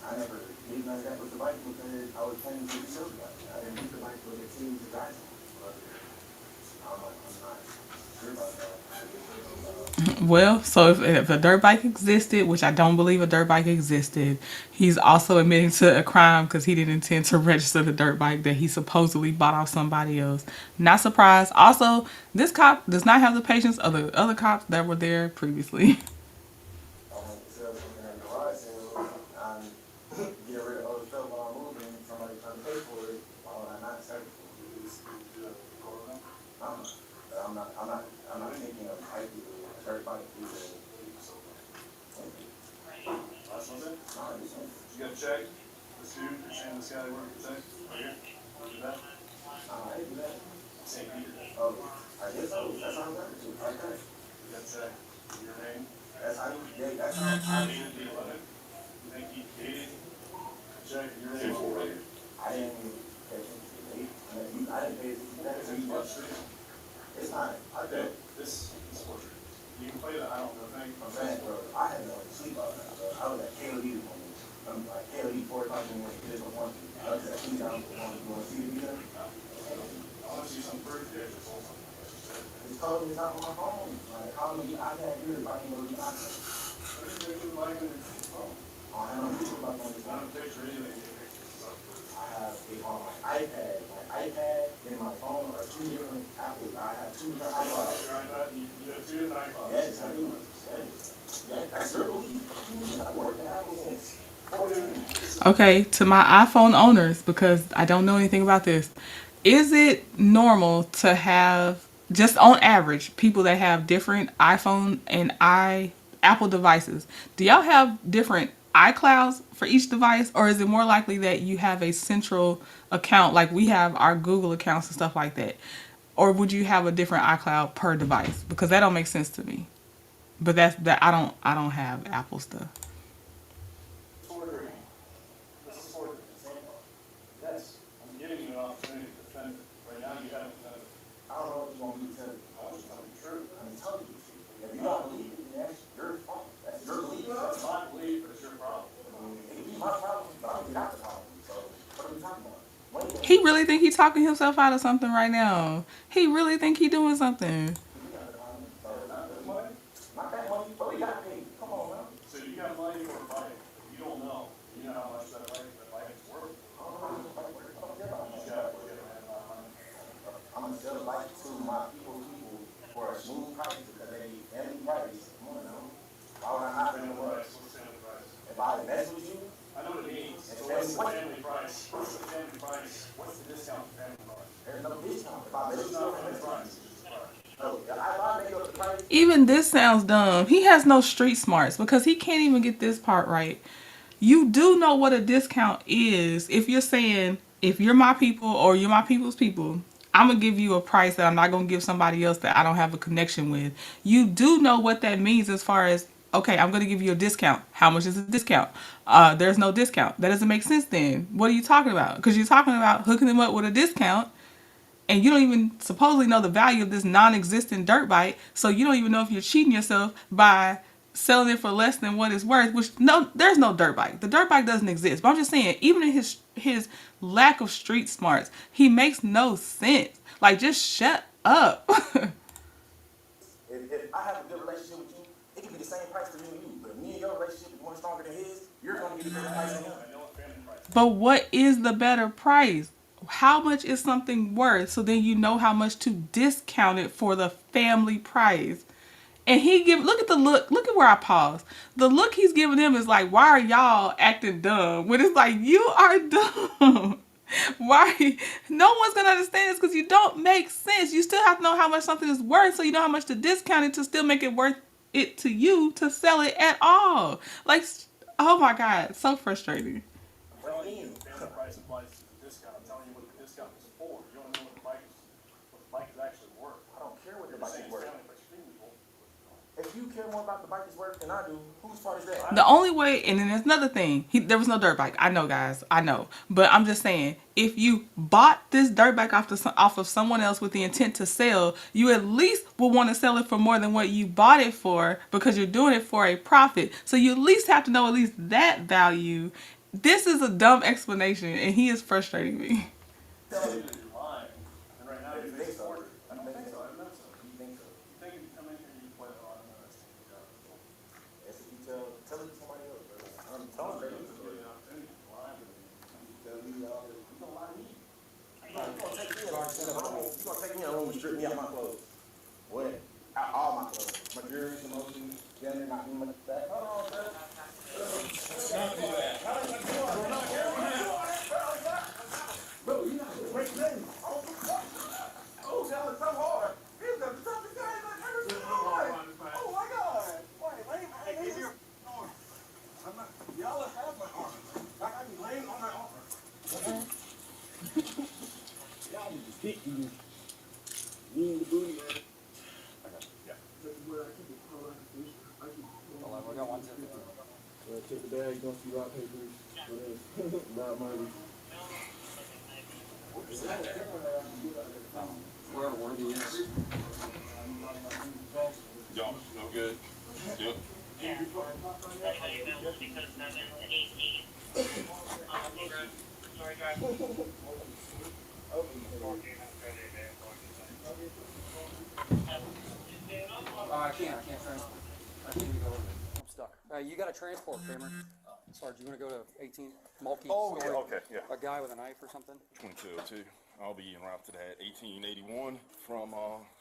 I never did none of that with the bike because I was planning to be sober. I didn't need the bike for the team to guys on. I'm not sure about that. Well, so if a dirt bike existed, which I don't believe a dirt bike existed, he's also admitting to a crime because he didn't intend to register the dirt bike that he supposedly bought off somebody else. Not surprised. Also, this cop does not have the patience of the other cops that were there previously. I'm not thinking of hiking a dirt bike either. Last one's in? You got a check? This dude, you're saying this guy worked the check? Right here? Do that? I didn't do that. St. Peter. Oh, I guess so. That's how I'm working to. Okay. You got a check? Your name? That's how you, that's how I did the 11. You think he dated? Check your name. I didn't pay attention to the date. I didn't pay attention to that. It's not. I did. This is forgery. You can play the I don't know thing. I'm saying, bro, I had no sleep all night, bro. I was at KOD this morning. I'm like KOD 4 o'clock in the morning. It is one. I was at 2 down. You want to see the video? I want to see some proof there. It's told me it's not on my phone. Like, how many iPad here if I can go to the iPad? What is it like on your phone? I don't know. It's not a picture anything. I have it on my iPad. My iPad and my phone are 2 different Apples. I have 2 different iPods. You have 2 different iPods? Yes, I do. Yeah, that's true. I worked at Apple since 4 years. Okay, to my iPhone owners, because I don't know anything about this, is it normal to have, just on average, people that have different iPhone and Apple devices, do y'all have different iClouds for each device, or is it more likely that you have a central account like we have our Google accounts and stuff like that? Or would you have a different iCloud per device? Because that don't make sense to me. But that's that I don't have Apple stuff. Yes, I'm giving you an opportunity to defend it. Right now you haven't done it. I don't know what you want me to tell you. I was telling you the truth. I'm telling you the truth. If you don't believe it, then that's your fault. That's your belief. That's my belief, but it's your problem. It would be my problem, but I don't get out the problem. So what are we talking about? When He really think he talking himself out of something right now. He really think he doing something. Not that money, but we got paid. Come on, man. So you got money for a bike. You don't know. You know how much that bike is worth. I'm gonna sell the bike to my people for a smooth price because they need family price. Come on now. Why would I not bring the price? If I invest with you, I know what it means. it's So what's the family family price? What's the family price? What's the discount for family price? There's no discount. If I invest There's with no you, family price. no. If I make up the price, Even this sounds dumb. He has no street smarts because he can't even get this part right. You do know what a discount is. If you're saying, if you're my people or you're my people's people, I'm going to give you a price that I'm not going to give somebody else that I don't have a connection with. You do know what that means as far as, okay, I'm going to give you a discount. How much is a discount? There's no discount. That doesn't make sense then. What are you talking about? Because you're talking about hooking them up with a discount and you don't even supposedly know the value of this non-existent dirt bike, so you don't even know if you're cheating yourself by selling it for less than what it's worth. Which no, there's no dirt bike. The dirt bike doesn't exist. But I'm just saying, even in his lack of street smarts, he makes no sense. Like, just shut up. if I have a good relationship with you, it can be the same price for me and you. But if me and your relationship is more stronger than his, you're gonna get the same price than him. But what is the better price? How much is something worth? So then you know how much to discount it for the family price. And look at the look. Look at where I paused. The look he's giving him is like, why are y'all acting dumb? When it's like, you are dumb. Why? No one's gonna understand this because you don't make sense. You still have to know how much something is worth, so you know how much to discount it to still make it worth it to you to sell it at all. Like, oh my God, so frustrating. Family price applies to the discount. I'm telling you what the discount is for. You don't know what the bike is actually worth. I don't care what the bike is worth. If you care more about the bike is worth than I do, whose fault is that? The only way, and then there's another thing. There was no dirt bike. I know, guys. I know. But I'm just saying, if you bought this dirt bike off of someone else with the intent to sell, you at least will want to sell it for more than what you bought it for because you're doing it for a profit. So you at least have to know at least that value. This is a dumb explanation, and he is frustrating me. You gonna take me in a room and strip me out my clothes? What? Out all my clothes. My jewelry, some motion, together, not me, that. Hold on, sir. Don't do that. Bro, you not gonna break nothing. Oh, that was so hard. This is the toughest guy I've ever seen in my life. Oh my God. Wait. I'm not. Y'all have my armor. I got me laying on my armor. Y'all need to stick to you. Me and the booty, man. Yeah. I got one too. Check the bag, don't see rock papers. Not money. Where Worthy is. Y'all, no good? Yep. Yeah. Anybody available because 7 to 18. Sorry, drive. I can't transport. I can't even go over there. I'm stuck. You got a transport, Kramer. Sarge, you want to go to 18 Mulkey? Oh, yeah, okay, yeah. A guy with a knife or something? 2202. I'll be en route to that 1881 from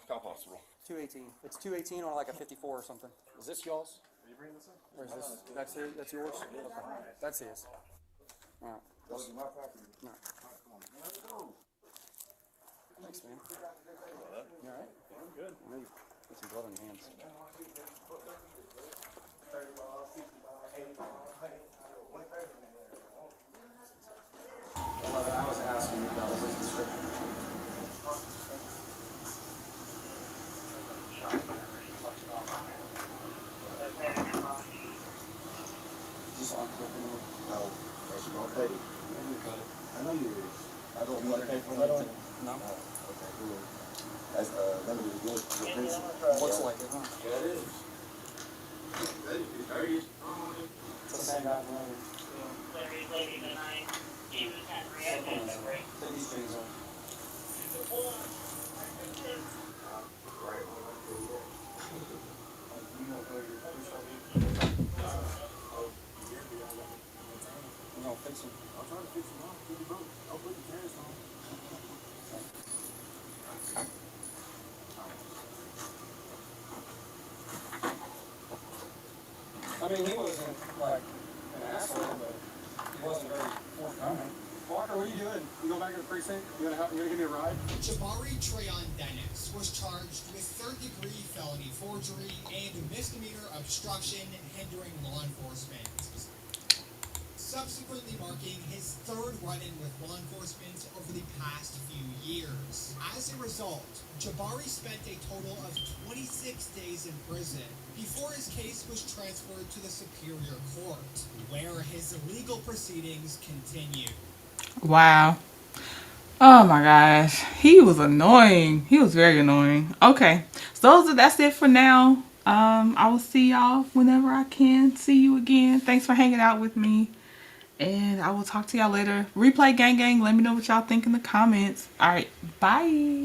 Cop Hospital. 218. It's 218 on like a 54 or something. Is this y'all's? Are you bringing this in? Or is this? That's it? That's yours? Okay. That's his. All right. My property. All right. Thanks, man. You all right? I'm good. I know you put some blood on your hands. I was asking you about his description. Just on No, that's your pay. I know you is. I don't want to pay for that. No. Okay, cool. That's let me get your principal. Looks like it, huh? Yeah, it is. It's the same guy from earlier. Larry's lady tonight. He was at 3 o'clock. these chains on. We're gonna fix them. I'll try to fix them up. Keep you broke. I'll put the cast on. I mean, he wasn't like an asshole, but he wasn't very forthcoming. Walker, what are you doing? You go back to the precinct? You gonna give me a ride? Jabari Trayon Dennis was charged with third-degree felony forgery and misdemeanor obstruction hindering law enforcement, subsequently marking his third run-in with law enforcement over the past few years. As a result, Jabari spent a total of 26 days in prison before his case was transferred to the Superior Court, where his legal proceedings continue. Wow. Oh my gosh. He was annoying. He was very annoying. Okay. So that's it for now. I will see y'all whenever I can. See you again. Thanks for hanging out with me. And I will talk to y'all later. Replay gang gang. Let me know what y'all think in the comments. All right. Bye.